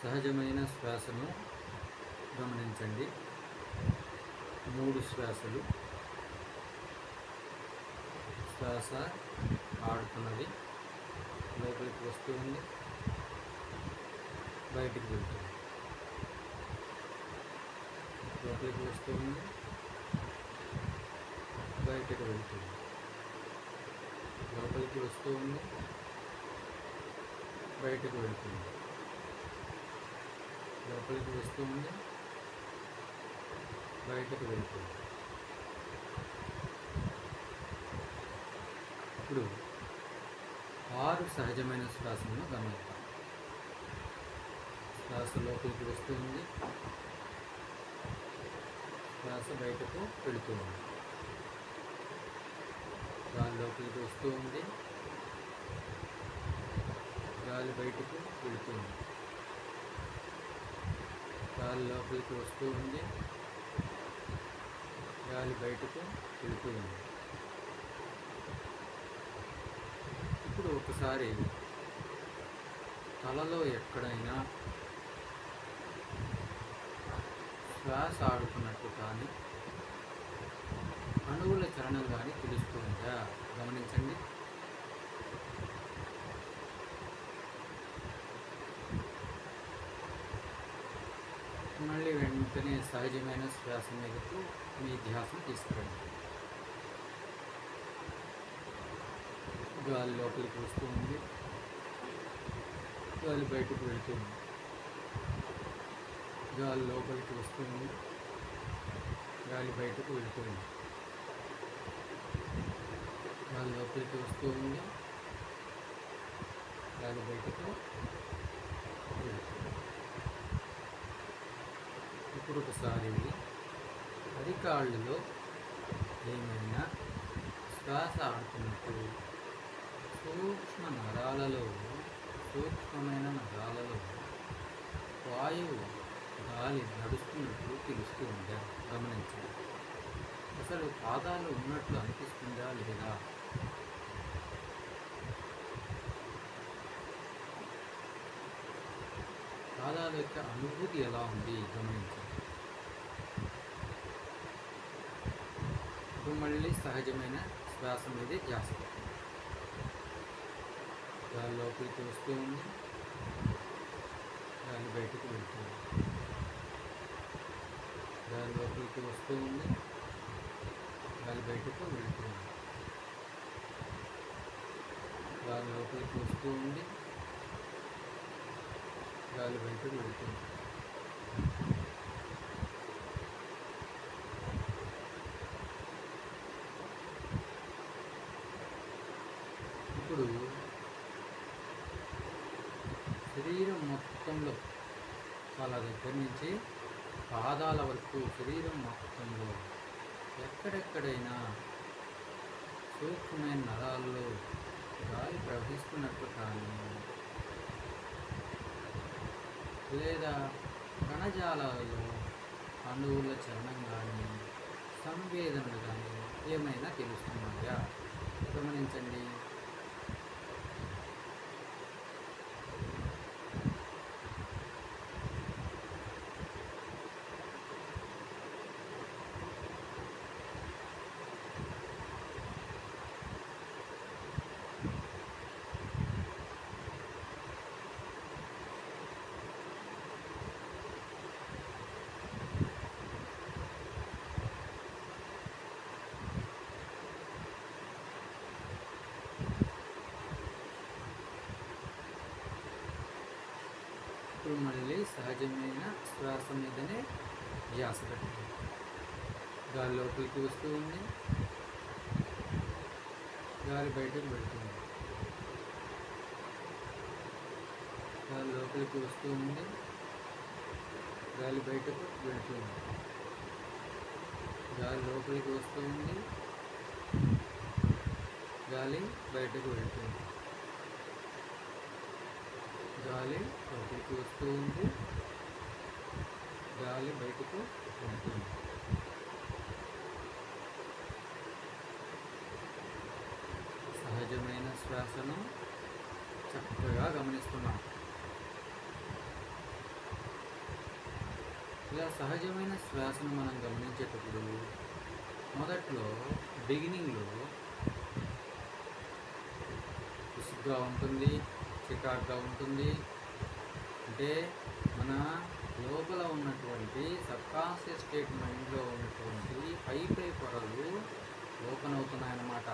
సహజమైన శ్వాసను గమనించండి. 3 శ్వాసలు. శ్వాస ఆడుతున్నది, లోపలికి వస్తూ ఉంది, బయటికి వెళ్తుంది, లోపలికి వస్తూ ఉంది, బయటికి వెళ్తుంది, లోపలికి వస్తూ ఉంది, బయటకు వెళ్తుంది, లోపలికి వస్తూ ఉంది, బయటకు వెళ్తుంది. ఇప్పుడు 6 సహజమైన శ్వాసలను గమనిద్దాం. శ్వాస లోపలికి వస్తూ ఉంది, శ్వాస బయటకు వెళుతూ ఉంది, గాలి లోపలికి వస్తూ ఉంది, గాలి బయటకు వెళుతూ ఉంది, గాలి లోపలికి వస్తూ ఉంది, గాలి బయటకు వెళుతూ ఉంది. ఇప్పుడు ఒకసారి తలలో ఎక్కడైనా శ్వాస ఆడుతున్నట్టు కానీ అణువుల చలనం కానీ తెలుస్తుందా గమనించండి. మళ్ళీ వెంటనే సహజమైన శ్వాస మీదకు మీ ధ్యాసను తీసుకురండి. గాలి లోపలికి వస్తూ ఉంది, గాలి బయటకు వెళుతుంది, గాలి లోపలికి వస్తూ ఉంది, గాలి బయటకు వెళుతుంది, గాలి లోపలికి వస్తూ ఉంది, గాలి బయటకు వెళుతుంది. ఇప్పుడు ఒకసారి అరికాళ్ళలో ఏమైనా శ్వాస ఆడుతున్నట్టు సూక్ష్మమైన నరాలలో వాయువు గాలి నడుస్తున్నట్లు తెలుస్తూ ఉందా గమనించండి. అసలు పాదాలు ఉన్నట్లు అనిపిస్తుందా లేదా? పాదాల యొక్క అనుభూతి ఎలా ఉంది గమనించండి. ఇప్పుడు మళ్ళీ సహజమైన శ్వాస మీదే ధ్యాస పెట్టండి. గాలి లోపలికి వస్తూ ఉంది, గాలి బయటకు వెళ్తుంది, గాలి లోపలికి వస్తూ ఉంది, గాలి బయటకు వెళ్తుంది, గాలి లోపలికి వస్తూ ఉంది, గాలి బయటకు వెళ్తుంది. ఇప్పుడు శరీరం మొత్తంలో చాలా దగ్గర నుంచి పాదాల వరకు శరీరం మొత్తంలో ఎక్కడెక్కడైనా సూక్ష్మమైన నరాల్లో గాలి ప్రవహిస్తున్నట్లు కానీ లేదా కణజాలాలలో అణువుల చలనం కానీ సంవేదనలు కానీ ఏమైనా తెలుస్తున్నాయా గమనించండి. ఇప్పుడు మళ్ళీ సహజమైన శ్వాస మీదనే ధ్యాస పెట్టండి. గాలి లోపలికి వస్తూ ఉంది, గాలి బయటకు వెళ్తుంది, గాలి లోపలికి వస్తూ ఉంది, గాలి బయటకు వెళ్తుంది, గాలి లోపలికి వస్తూ ఉంది, గాలి బయటకు వెళ్తుంది, గాలి లోపలికి వస్తూ ఉంది, గాలి బయటకు వెళ్తుంది. సహజమైన శ్వాసను చక్కగా గమనిస్తున్నాం. ఇలా సహజమైన శ్వాసను మనం గమనించేటప్పుడు మొదట్లో బిగినింగ్లో విసుగ్గా ఉంటుంది, చికాకుగా ఉంటుంది. అంటే మన లోపల ఉన్నటువంటి సబ్కాన్షియస్ స్టేట్ మైండ్లో ఉన్నటువంటి పై పొరలు ఓపెన్ అవుతున్నాయన్నమాట.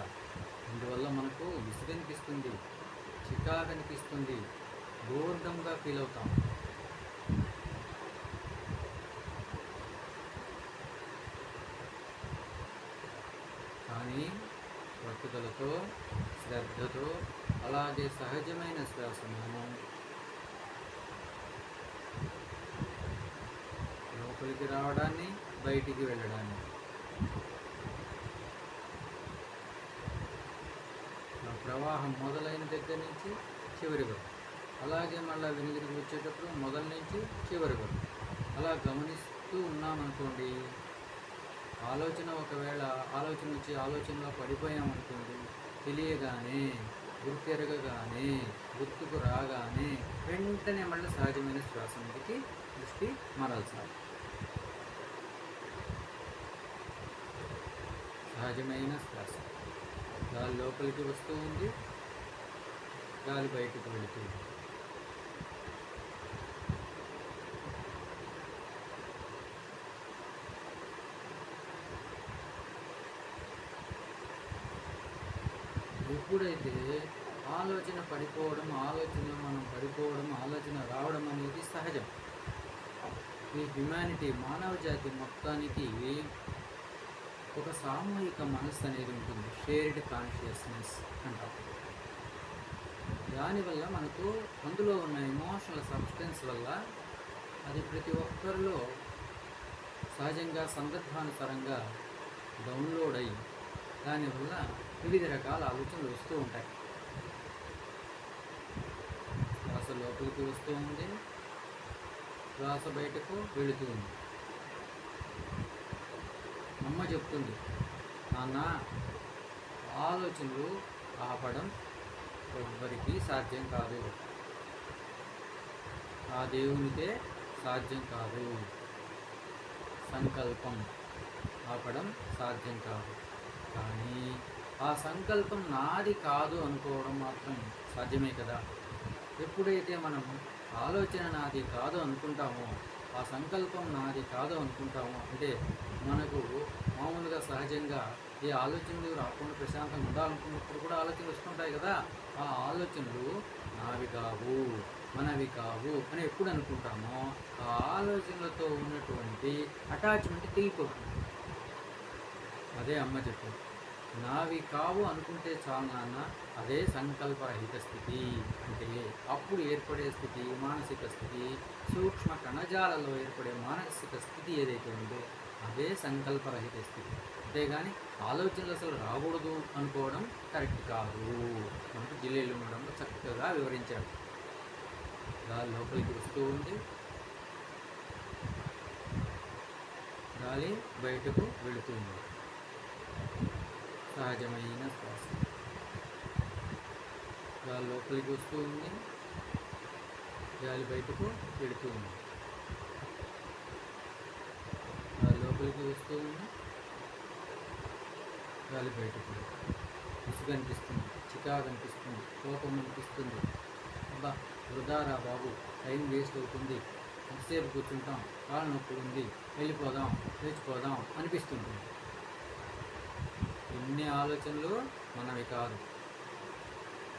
అందువల్ల మనకు విసుగు అనిపిస్తుంది, చికాకు అనిపిస్తుంది, బోర్డంగా ఫీల్ అవుతాం. కానీ పట్టుదలతో, శ్రద్ధతో, అలాగే సహజమైన శ్వాసను లోపలికి రావడాన్ని, బయటికి వెళ్ళడాన్ని, ఆ ప్రవాహం మొదలైన దగ్గర నుంచి చివరి వరకు, అలాగే మళ్ళీ వెనుదిరిగి వచ్చేటప్పుడు మొదల నుంచి చివరి వరకు అలా గమనిస్తూ ఉన్నామనుకోండి. ఒకవేళ ఆలోచన వచ్చి ఆలోచనలో పడిపోయామనుకోండి, తెలియగానే, గుర్తెరగగానే, గుర్తుకు రాగానే వెంటనే మళ్ళీ సహజమైన శ్వాస మీదకి దృష్టి మరల్చాలి. సహజమైన శ్వాస. గాలి లోపలికి వస్తూ ఉంది, గాలి బయటకు వెళుతూ ఉంది. ఎప్పుడైతే ఆలోచన పడిపోవడం, ఆలోచనలో మనం పడిపోవడం, ఆలోచన రావడం అనేది సహజం. ఈ హ్యుమానిటీ, మానవ జాతి మొత్తానికి ఒక సామూహిక మనస్సు అనేది ఉంటుంది. షేర్డ్ కాన్షియస్నెస్ అంటాం. దానివల్ల మనకు అందులో ఉన్న ఎమోషనల్ సబ్స్టెన్స్ వల్ల అది ప్రతి ఒక్కరిలో సహజంగా సందర్భానుసారంగా డౌన్లోడ్ అయ్యి దానివల్ల వివిధ రకాల ఆలోచనలు వస్తూ ఉంటాయి. శ్వాస లోపలికి వస్తూ ఉంది, శ్వాస బయటకు వెళుతూ ఉంది. అమ్మ చెప్తుంది, నాన్న ఆలోచనలు ఆపడం ఎవ్వరికీ సాధ్యం కాదు, ఆ దేవునికే సాధ్యం కాదు. సంకల్పం ఆపడం సాధ్యం కాదు, కానీ ఆ సంకల్పం నాది కాదు అనుకోవడం మాత్రం సాధ్యమే కదా. ఎప్పుడైతే మనం ఆలోచన నాది కాదు అనుకుంటామో, ఆ సంకల్పం నాది కాదు అనుకుంటామో, అంటే మనకు మామూలుగా సహజంగా ఏ ఆలోచనలు రాకుండా ప్రశాంతంగా ఉండాలనుకున్నప్పుడు కూడా ఆలోచనలు వస్తుంటాయి కదా. ఆ ఆలోచనలు నావి కావు, మనవి కావు అని ఎప్పుడు అనుకుంటామో ఆ ఆలోచనలతో ఉన్నటువంటి అటాచ్మెంట్ తెగిపోతుంది. అదే అమ్మ చెప్పింది, నావి కావు అనుకుంటే చాలు నాన్న, అదే సంకల్పరహిత స్థితి. అంటే అప్పుడు ఏర్పడే స్థితి, మానసిక స్థితి, సూక్ష్మ కణజాలలో ఏర్పడే మానసిక స్థితి ఏదైతే ఉందో అదే సంకల్పరహిత స్థితి. అంతేగాని ఆలోచనలు అసలు రాకూడదు అనుకోవడం కరెక్ట్ కాదు. మనకు జిల్లేలు ఉండడంలో చక్కగా వివరించాడు. గాలి లోపలికి వస్తూ ఉంది, గాలి బయటకు వెళుతూ ఉంది. సహజమైన శ్వాస. గాలి లోపలికి వస్తూ ఉంది, గాలి బయటకు వెళుతూ ఉంది. గాలి లోపలికి వస్తూ ఉంది, గాలి బయటకు. విసుగు అనిపిస్తుంది, చికాకు అనిపిస్తుంది, కోపం అనిపిస్తుంది. అబ్బా వృధారా బాబు, టైం వేస్ట్ అవుతుంది, ఎంతసేపు కూర్చుంటాం, కాళ్ళ నొప్పి ఉంది, వెళ్ళిపోదాం, లేచిపోదాం అనిపిస్తుంది. ఇన్ని ఆలోచనలు మనవి కాదు,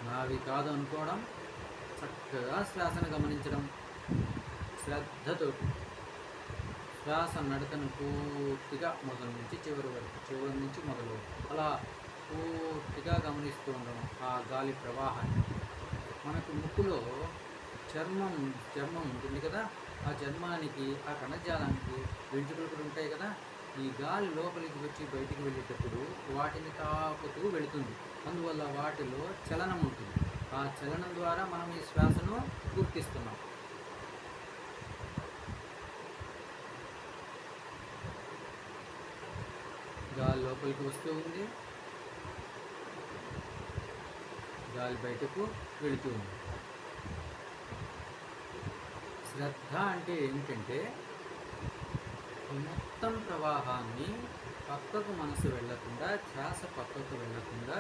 నావి కాదు అనుకోవడం, చక్కగా శ్వాసను గమనించడం, శ్రద్ధతో శ్వాస నడకను పూర్తిగా మొదలు నుంచి చివరి వరకు, చివరి నుంచి మొదలు అలా పూర్తిగా గమనిస్తూ ఉండడం. ఆ గాలి ప్రవాహాన్ని మనకు ముక్కులో చర్మం ఉంటుంది కదా, ఆ చర్మానికి, ఆ కణజాలానికి వెంట్రుకలు కూడా ఉంటాయి కదా. ఈ గాలి లోపలికి వచ్చి బయటికి వెళ్ళేటప్పుడు వాటిని తాకుతూ వెళుతుంది. అందువల్ల వాటిలో చలనం ఉంటుంది. ఆ చలనం ద్వారా మనం ఈ శ్వాసను గుర్తిస్తున్నాం. గాలి లోపలికి వస్తూ ఉంది, గాలి బయటకు వెళుతూ ఉంది. శ్రద్ధ అంటే ఏమిటంటే ఈ మొత్తం ప్రవాహాన్ని పక్కకు మనసు వెళ్ళకుండా, శ్వాస పక్కకు వెళ్ళకుండా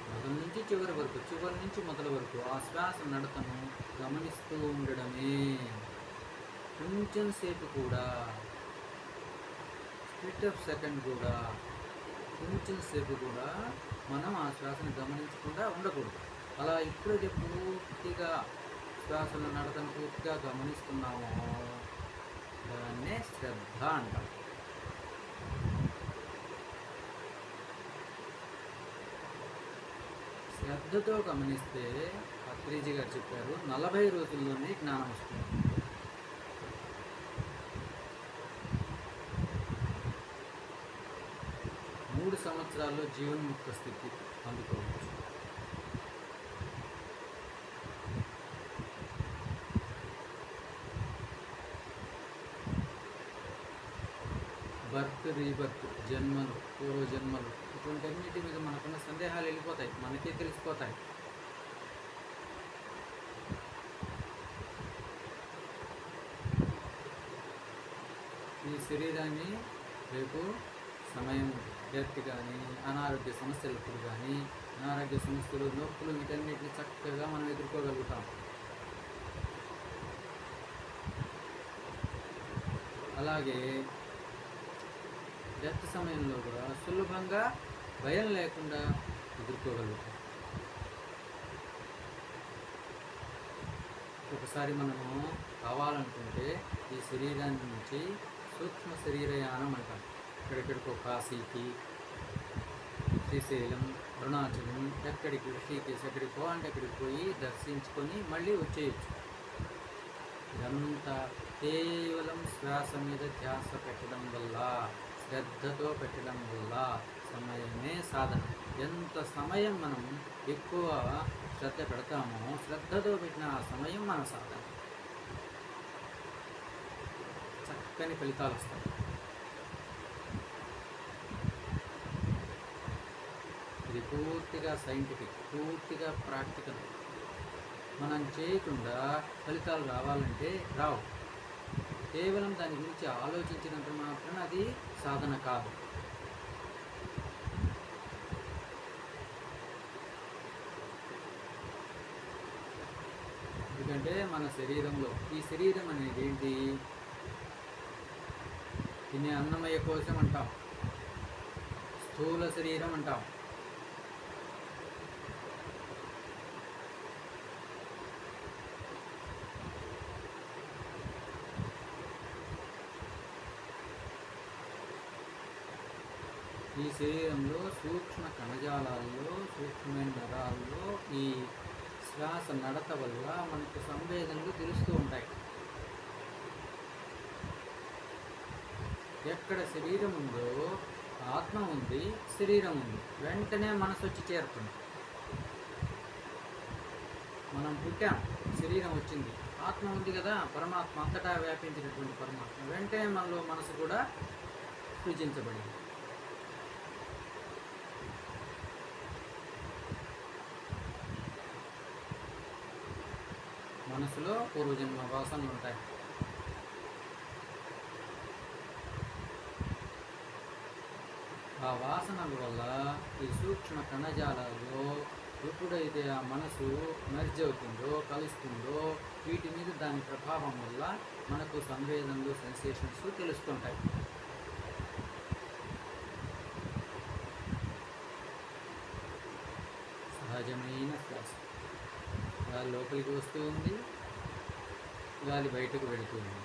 మొదలు నుంచి చివరి వరకు, చివరి నుంచి మొదల వరకు ఆ శ్వాస నడతను గమనిస్తూ ఉండడమే. కొంచెం సేపు కూడా, స్ప్లిట్ ఆఫ్ సెకండ్ కూడా, కొంచెం సేపు కూడా మనం ఆ శ్వాసను గమనించకుండా ఉండకూడదు. అలా ఎప్పుడైతే పూర్తిగా శ్వాసను నడతను పూర్తిగా గమనిస్తున్నామో దాన్నే శ్రద్ధ అంటాం. శ్రద్ధతో గమనిస్తే పత్రిజీ గారు చెప్పారు 40 రోజుల్లోనే జ్ఞానం వస్తుంది. 3 సంవత్సరాల్లో జీవన్ముక్త స్థితి అందుకోవచ్చు. బర్త్ రీబర్త్, జన్మలు, పూర్వజన్మలు, ఇటువంటిన్నిటి మీద మనకున్న సందేహాలు వెళ్ళిపోతాయి, మనకే తెలిసిపోతాయి. ఈ శరీరాన్ని రేపు సమయం డెత్ కానీ, అనారోగ్య సమస్యలప్పుడు కానీ, అనారోగ్య సమస్యలు, నొప్పులు, వీటన్నిటిని చక్కగా మనం ఎదుర్కోగలుగుతాం. అలాగే డెత్ సమయంలో కూడా సులభంగా భయం లేకుండా ఎదుర్కోగలుగుతాం. ఒకసారి మనము కావాలనుకుంటే ఈ శరీరాన్ని నుంచి సూక్ష్మ శరీరయానం అంటాం. ఎక్కడెక్కడికో కాశీకి, శ్రీశైలం, అరుణాచలం, ఎక్కడికి ఋషికేశ్, ఎక్కడికి పోవాలంటే అక్కడికి పోయి దర్శించుకొని మళ్ళీ వచ్చేయచ్చు. ఇదంతా కేవలం శ్వాస మీద ధ్యాస పెట్టడం వల్ల, శ్రద్ధతో పెట్టడం వల్ల సమయమే సాధన. ఎంత సమయం మనం ఎక్కువ శ్రద్ధ పెడతామో, శ్రద్ధతో పెట్టిన ఆ సమయం మన సాధన. చక్కని ఫలితాలు వస్తాయి. ఇది పూర్తిగా సైంటిఫిక్, పూర్తిగా ప్రాక్టికల్. మనం చేయకుండా ఫలితాలు రావాలంటే రావు. కేవలం దాని గురించి ఆలోచించినంత మాత్రం అది సాధన కాదు. ఎందుకంటే మన శరీరంలో, ఈ శరీరం అనేది ఏంటి? దీన్ని అన్నమయ కోశం అంటాం, స్థూల శరీరం అంటాం. ఈ శరీరంలో సూక్ష్మ కణజాలాల్లో, సూక్ష్మమైన నరాల్లో ఈ శ్వాస నడత వల్ల మనకు సంవేదనలు తెలుస్తూ ఉంటాయి. ఎక్కడ శరీరం ఉందో ఆత్మ ఉంది, శరీరం ఉంది, వెంటనే మనసు వచ్చి చేరుతుంది. మనం పుట్టాం, శరీరం వచ్చింది, ఆత్మ ఉంది కదా, పరమాత్మ అంతటా వ్యాపించినటువంటి పరమాత్మ, వెంటనే మనలో మనసు కూడా సృజించబడింది. మనసులో పూర్వజన్మ వాసనలు ఉంటాయి. ఆ వాసనల వల్ల ఈ సూక్ష్మ కణజాలాల్లో ఎప్పుడైతే ఆ మనసు మెర్జ్ అవుతుందో, కలుస్తుందో, వీటి మీద దాని ప్రభావం వల్ల మనకు సంవేదనలు, సెన్సేషన్స్ తెలుస్తుంటాయి. సహజమైన శ్వాస. గాలి లోపలికి వస్తూ ఉంది, గాలి బయటకు వెళుతూ ఉంది.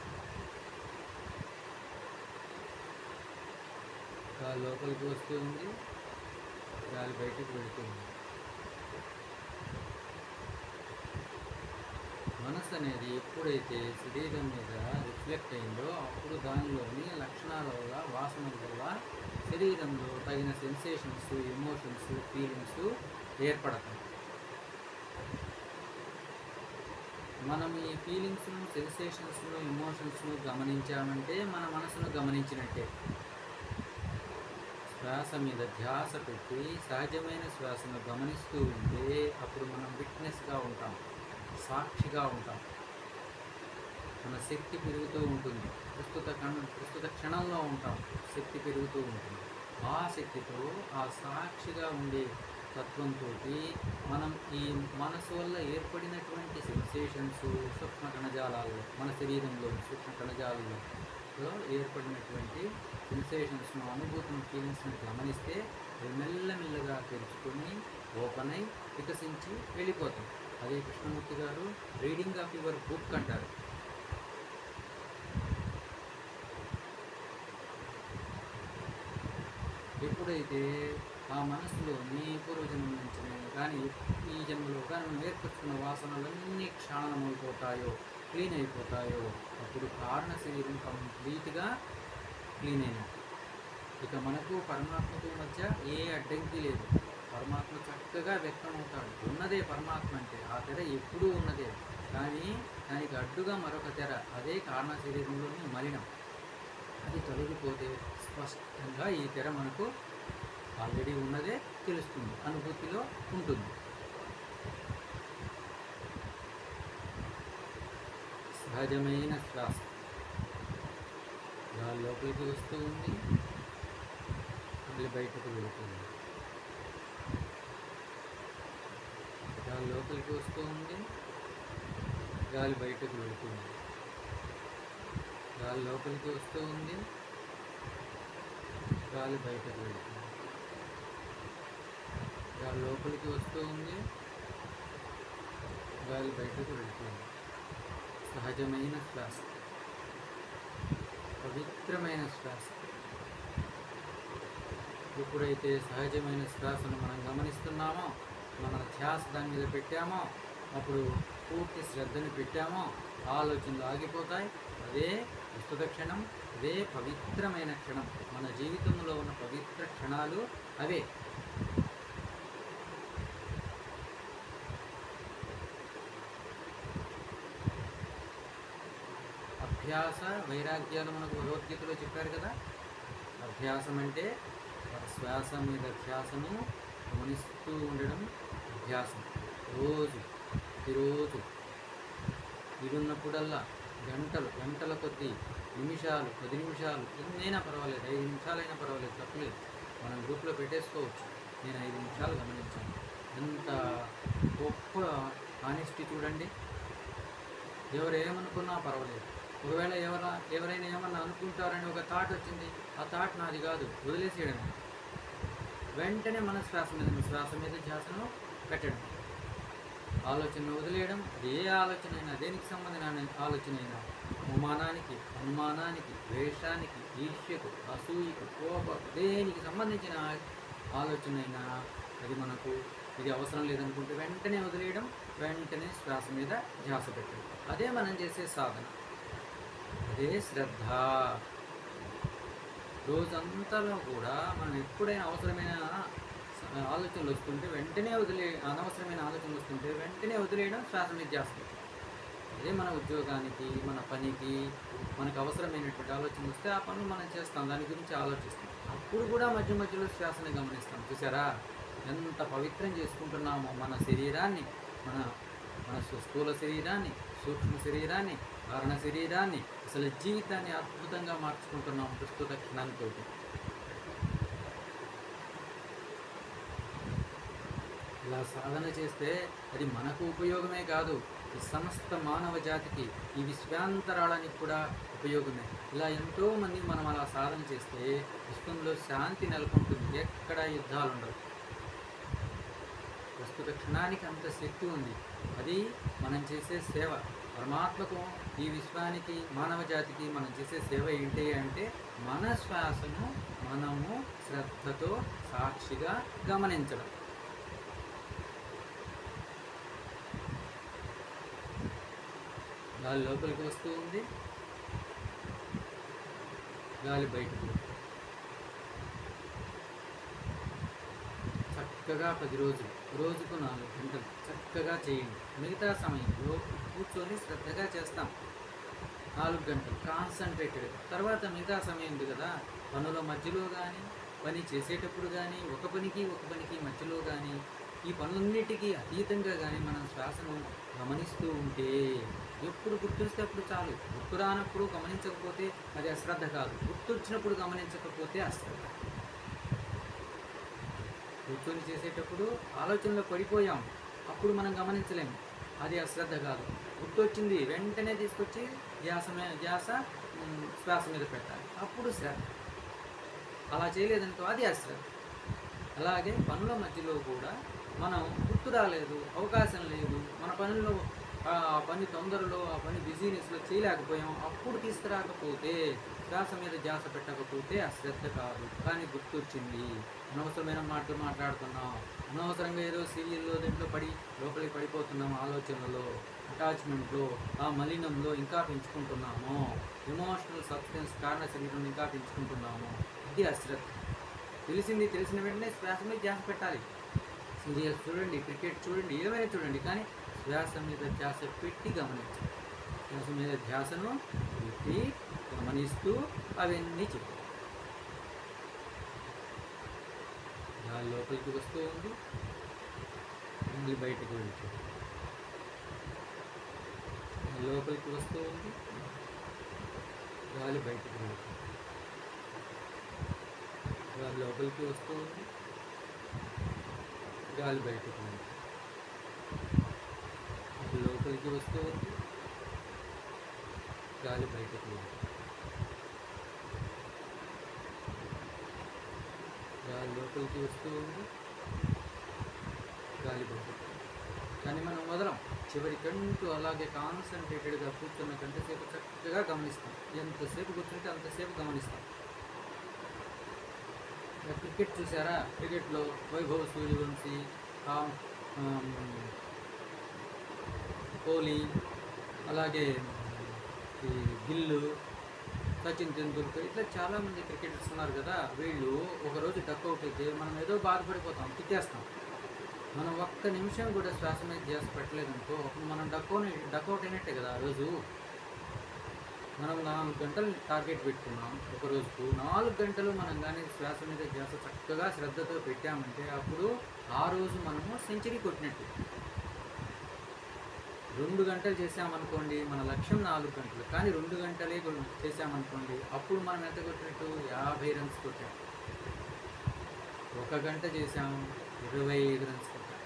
గాలి లోపలికి వస్తూ ఉంది, గాలి బయటకు వెళుతూ ఉంది. మనసు అనేది ఎప్పుడైతే శరీరం మీద రిఫ్లెక్ట్ అయిందో అప్పుడు దానిలోని లక్షణాల వల్ల, వాసనల వల్ల శరీరంలో తగిన సెన్సేషన్స్, ఎమోషన్స్, ఫీలింగ్స్ ఏర్పడతాయి. మనం ఈ ఫీలింగ్స్ను, సెన్సేషన్స్ను, ఎమోషన్స్ను గమనించామంటే మన మనసును గమనించినట్టే. శ్వాస మీద ధ్యాస పెట్టి సహజమైన శ్వాసను గమనిస్తూ ఉంటే అప్పుడు మనం విట్నెస్గా ఉంటాం, సాక్షిగా ఉంటాం. మన శక్తి పెరుగుతూ ఉంటుంది. ప్రస్తుత క్షణంలో ఉంటాం, శక్తి పెరుగుతూ ఉంటుంది. ఆ శక్తితో ఆ సాక్షిగా ఉండే తత్వంతో మనం ఈ మనసు వల్ల ఏర్పడినటువంటి సెన్సేషన్స్, సూక్ష్మ కణజాలాల్లో, మన శరీరంలో సూక్ష్మ కణజాలలో ఏర్పడినటువంటి సెన్సేషన్స్ను, అనుభూతిని, ఫీలింగ్స్ని గమనిస్తే అవి మెల్లమెల్లగా తెరుచుకొని ఓపెన్ అయి వికసించి వెళ్ళిపోతాయి. అదే కృష్ణమూర్తి గారు రీడింగ్ ఆఫ్ యువర్ బుక్ అంటారు. ఎప్పుడైతే ఆ మనసులో నీ పూర్వజన్మ నుంచి కానీ ఈ జన్మలో కానీ మనం ఏర్పరచుకున్న వాసనలన్నీ క్షాళనమైపోతాయో, క్లీన్ అయిపోతాయో, అప్పుడు కారణ శరీరం కంప్లీట్గా క్లీన్ అయినట్టు. ఇక మనకు పరమాత్మకు మధ్య ఏ అడ్డంకి లేదు. పరమాత్మ చక్కగా వ్యక్తం అవుతాడు. ఉన్నదే పరమాత్మ అంటే, ఆ తెర ఎప్పుడూ ఉన్నదే. కానీ దానికి అడ్డుగా మరొక తెర, అదే కారణ శరీరంలోని మలినం. అది తొలగిపోతే స్పష్టంగా ఈ తెర మనకు ఆల్రెడీ ఉన్నదే తెలుస్తుంది, అనుభూతిలో ఉంటుంది. సహజమైన శ్వాస గాలి లోపలికి వస్తూ ఉంది, మళ్ళీ బయటకు వెళుతుంది. గాలి లోపలికి వస్తూ ఉంది, గాలి బయటకు వెళుతుంది. గాలి లోపలికి వస్తూ ఉంది, గాలి బయటకు వెళుతుంది. గాలి లోపలికి వస్తూ ఉంది, గాలి బయటకు వెళుతుంది. సహజమైన శ్వాస, పవిత్రమైన శ్వాస. ఎప్పుడైతే సహజమైన శ్వాసను మనం గమనిస్తున్నామో, మన ధ్యాస దాని మీద పెట్టామో, అప్పుడు పూర్తి శ్రద్ధని పెట్టామో ఆలోచనలు ఆగిపోతాయి. అదే ప్రస్తుత క్షణం, అదే పవిత్రమైన క్షణం. మన జీవితంలో ఉన్న పవిత్ర క్షణాలు అవే. అభ్యాస వైరాగ్యాలు మనకు భగవద్గీతలో చెప్పారు కదా. అభ్యాసం అంటే శ్వాస మీద ధ్యాసను గమనిస్తూ ఉండడం అభ్యాసం. రోజు ప్రతిరోజు వీలున్నప్పుడల్లా గంటల కొద్దీ, నిమిషాలు, 10 నిమిషాలు, ఎన్నైనా పర్వాలేదు, 5 నిమిషాలైనా పర్వాలేదు, తప్పలేదు. మనం గ్రూప్లో పెట్టేసుకోవచ్చు. నేను 5 నిమిషాలు గమనించాను. ఎంత గొప్ప ఆనెస్టీ చూడండి. ఎవరు ఏమనుకున్నా పర్వాలేదు. ఒకవేళ ఎవరైనా ఏమన్నా అనుకుంటారని ఒక థాట్ వచ్చింది, ఆ థాట్ నాది కాదు, వదిలేసేయడమే. వెంటనే మన శ్వాస మీద ధ్యాసను పెట్టడం, ఆలోచనను వదిలేయడం. ఏ ఆలోచన అయినా, దేనికి సంబంధించిన ఆలోచన అయినా, అవమానానికి, అనుమానానికి, ద్వేషానికి, ఈర్ష్యకు, అసూయకు, కోపం, దేనికి సంబంధించిన ఆలోచన అయినా అది మనకు ఇది అవసరం లేదనుకుంటే వెంటనే వదిలేయడం, వెంటనే శ్వాస మీద ధ్యాస పెట్టడం. అదే మనం చేసే సాధన, అదే శ్రద్ధ. రోజంతలో కూడా మనం ఎప్పుడైనా అవసరమైన ఆలోచనలు వస్తుంటే వెంటనే అనవసరమైన ఆలోచనలు వస్తుంటే వెంటనే వదిలేయడం, శ్వాస మీద ధ్యాస పెట్టడం. అదే మన ఉద్యోగానికి, మన పనికి, మనకు అవసరమైనటువంటి ఆలోచనలు వస్తే ఆ పనులు మనం చేస్తాం, దాని గురించి ఆలోచిస్తాం. అప్పుడు కూడా మధ్య మధ్యలో శ్వాసని గమనిస్తాం. చూసారా ఎంత పవిత్రం చేసుకుంటున్నామో మన శరీరాన్ని, మన స్థూల శరీరాన్ని, సూక్ష్మ శరీరాన్ని, కారణ శరీరాన్ని, అసలు జీవితాన్ని అద్భుతంగా మార్చుకుంటున్నాం ప్రస్తుత క్షణంతో. ఇలా సాధన చేస్తే అది మనకు ఉపయోగమే కాదు, ఈ సమస్త మానవ జాతికి, ఈ విశ్వాంతరాళానికి కూడా ఉపయోగమే. ఇలా ఎంతోమంది మనం అలా సాధన చేస్తే విశ్వంలో శాంతి నెలకొంటుంది, ఎక్కడ యుద్ధాలు ఉండవు. ప్రస్తుత క్షణానికి అంత శక్తి ఉంది. అది మనం చేసే సేవ. పరమాత్మకు, ఈ విశ్వానికి, మానవ జాతికి మనం చేసే సేవ ఏంటి అంటే మన శ్వాసను మనము శ్రద్ధతో సాక్షిగా గమనించడం. గాలి లోపలికి వస్తూ ఉంది, గాలి బయటకు. చక్కగా 10 రోజులు, రోజుకు 4 గంటలు చక్కగా చేయండి. మిగతా సమయంలో కూర్చొని శ్రద్ధగా చేస్తాం 4 గంటలు కాన్సన్ట్రేటెడ్. తర్వాత మిగతా సమయం ఉంది కదా, పనుల మధ్యలో కానీ, పని చేసేటప్పుడు కానీ, ఒక పనికి మధ్యలో కానీ, ఈ పనులన్నిటికీ అతీతంగా కానీ మనం శ్వాసను గమనిస్తూ ఉంటే ఎప్పుడు గుర్తొస్తే అప్పుడు చాలు. గుర్తు రానప్పుడు గమనించకపోతే అది అశ్రద్ధ కాదు. గుర్తొచ్చినప్పుడు గమనించకపోతే అశ్రద్ధ. కూర్చొని చేసేటప్పుడు ఆలోచనలో పడిపోయాం, అప్పుడు మనం గమనించలేము, అది అశ్రద్ధ కాదు. గుర్తొచ్చింది వెంటనే తీసుకొచ్చి ధ్యాస శ్వాస మీద పెట్టాలి, అప్పుడు శ్రద్ధ. అలా చేయలేదనుకో అది అశ్రద్ధ. అలాగే పనుల మధ్యలో కూడా మనం గుర్తు రాలేదు, అవకాశం లేదు, మన పనుల్లో ఆ పని తొందరలో ఆ పని బిజీనెస్లో చేయలేకపోయాం, అప్పుడు తీసుకురాకపోతే శ్వాస మీద ధ్యాస పెట్టకపోతే అశ్రద్ధ కాదు. కానీ గుర్తొచ్చింది, అనవసరమైన మాటలు మాట్లాడుతున్నాం, అనవసరంగా ఏదో సీరియల్లో దీంట్లో లోపలికి పడిపోతున్నాము, ఆలోచనలో, అటాచ్మెంట్లో, ఆ మలినంలో ఇంకా పెంచుకుంటున్నాము, ఎమోషనల్ సబ్స్టెన్స్ కారణ శరీరం ఇంకా పెంచుకుంటున్నాము, ఇది అశ్రద్ధ. తెలిసిన వెంటనే శ్వాస మీద ధ్యాస పెట్టాలి. సీరియల్స్ చూడండి, క్రికెట్ చూడండి, ఏమైనా చూడండి, కానీ శ్వాస మీద ధ్యాస పెట్టి గమనించాలి. శ్వాస మీద ధ్యాసను పెట్టి గమనిస్తూ అవన్నీ చెప్పాలి. గాలి లోపలికి వస్తూ ఉంది, గాలి బయటకు వెళ్తుంది. లోపలికి వస్తూ ఉంది, గాలి బయటకు వెళ్తుంది. గాలి లోపలికి వస్తూ ఉంది, గాలి బయటకు వెళ్తుంది. లోపలికి వస్తూ ఉంది, గాలి బయటకు వెళ్తుంది. గాలి లోపలికి వస్తూ ఉంది, గాలి బయటకు. కానీ మనం వదలం, చివరికంటూ అలాగే కాన్సన్ట్రేటెడ్గా కూర్చున్న గంటసేపు చక్కగా గమనిస్తాం. ఎంతసేపు కూర్చుంటే అంతసేపు గమనిస్తాం. క్రికెట్ చూసారా? క్రికెట్లో వైభవ్ సూర్యవంశీ, కోహ్లీ, అలాగే ఈ గిల్లు, సచిన్ తెందుల్కర్, ఇట్లా చాలామంది క్రికెటర్స్ ఉన్నారు కదా. వీళ్ళు ఒకరోజు డక్అవుట్ అయితే మనం ఏదో బాధపడిపోతాం, తిట్టేస్తాం. మనం ఒక్క నిమిషం కూడా శ్వాస మీద ధ్యాస పెట్టలేదనుకో, అప్పుడు మనం డక్అవుట్ అయినట్టే కదా. ఆ రోజు మనం 4 గంటలు టార్గెట్ పెట్టుకున్నాం, ఒక రోజుకు 4 గంటలు మనం కానీ శ్వాస మీద ధ్యాస చక్కగా శ్రద్ధతో పెట్టామంటే అప్పుడు ఆ రోజు మనము సెంచరీ కొట్టినట్టు. 2 గంటలు చేసామనుకోండి, మన లక్ష్యం 4 గంటలు, కానీ 2 గంటలే చేసామనుకోండి, అప్పుడు మనం ఎంత కొట్టినట్టు? 50 రన్స్ కొట్టాం. 1 గంట చేసాము, 25 రన్స్ కొట్టాం.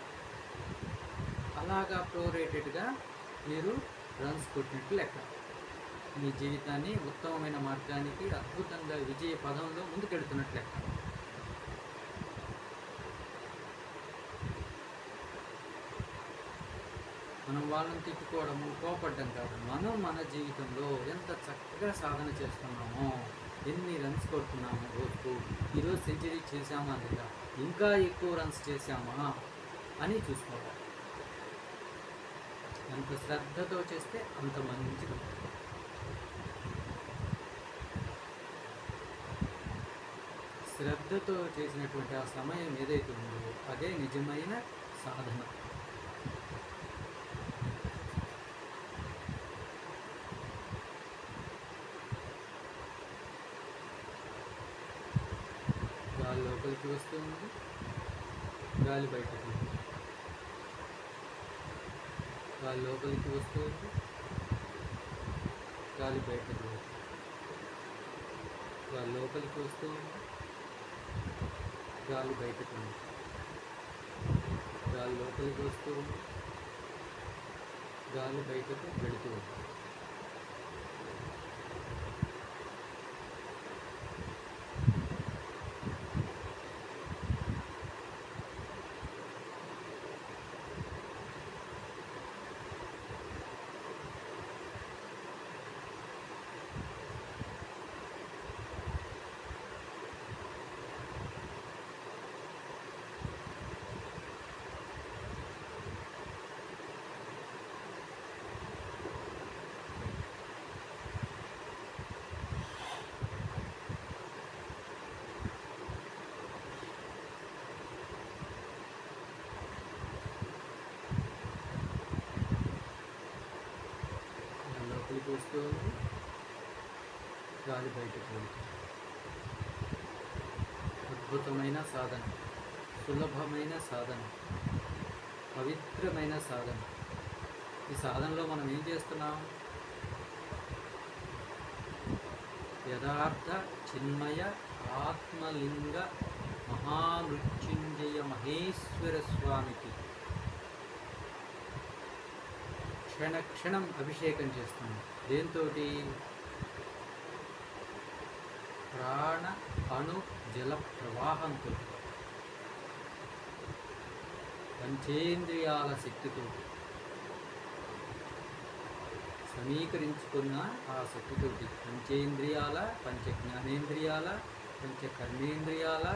అలాగా ప్రోరేటెడ్గా మీరు రన్స్ కొట్టినట్టు లెక్క. మీ జీవితాన్ని ఉత్తమమైన మార్గానికి అద్భుతంగా విజయ పదంలో ముందుకెడుతున్నట్టు లెక్క. మనం వాళ్ళని తిట్టుకోవడము, కోపడ్డం కాదు. మనం మన జీవితంలో ఎంత చక్కగా సాధన చేస్తున్నామో, ఎన్ని రన్స్ కొడుతున్నామో రోజుకు, ఈరోజు సెంచరీ చేసామా లేదా, ఇంకా ఎక్కువ రన్స్ చేసామా అని చూసుకోవాలి. ఎంత శ్రద్ధతో చేస్తే అంత మంచిది. శ్రద్ధతో చేసినటువంటి ఆ సమయం ఏదైతే ఉందో అదే నిజమైన సాధన. గాలి లోపలికి వస్తూ ఉంది, గాలి బయటకు. గాలి లోపలికి వస్తూ ఉంది, గాలి బయటకు. గాలి లోపలికి వస్తూ ఉంది, గాలి బయటకు ఉంది. గాలి లోపలికి వస్తూ ఉంది, గాలి బయటకు వెళుతూ ఉంది. లోపలికి వస్తూ ఉంది, గాలి బయటకు వెళ్తుంది. అద్భుతమైన సాధన, సులభమైన సాధన, పవిత్రమైన సాధన. ఈ సాధనలో మనం ఏం చేస్తున్నాం? యథార్థ చిన్మయ ఆత్మలింగ మహామృత్యుంజయ మహేశ్వర స్వామికి క్షణక్షణం అభిషేకం చేస్తున్నాం. దేంతోటి? ప్రాణ అణు జల ప్రవాహంతో, పంచేంద్రియాల శక్తితో సమీకరించుకున్న ఆ శక్తితోటి, పంచేంద్రియాల, పంచ జ్ఞానేంద్రియాల, పంచ కర్మేంద్రియాల,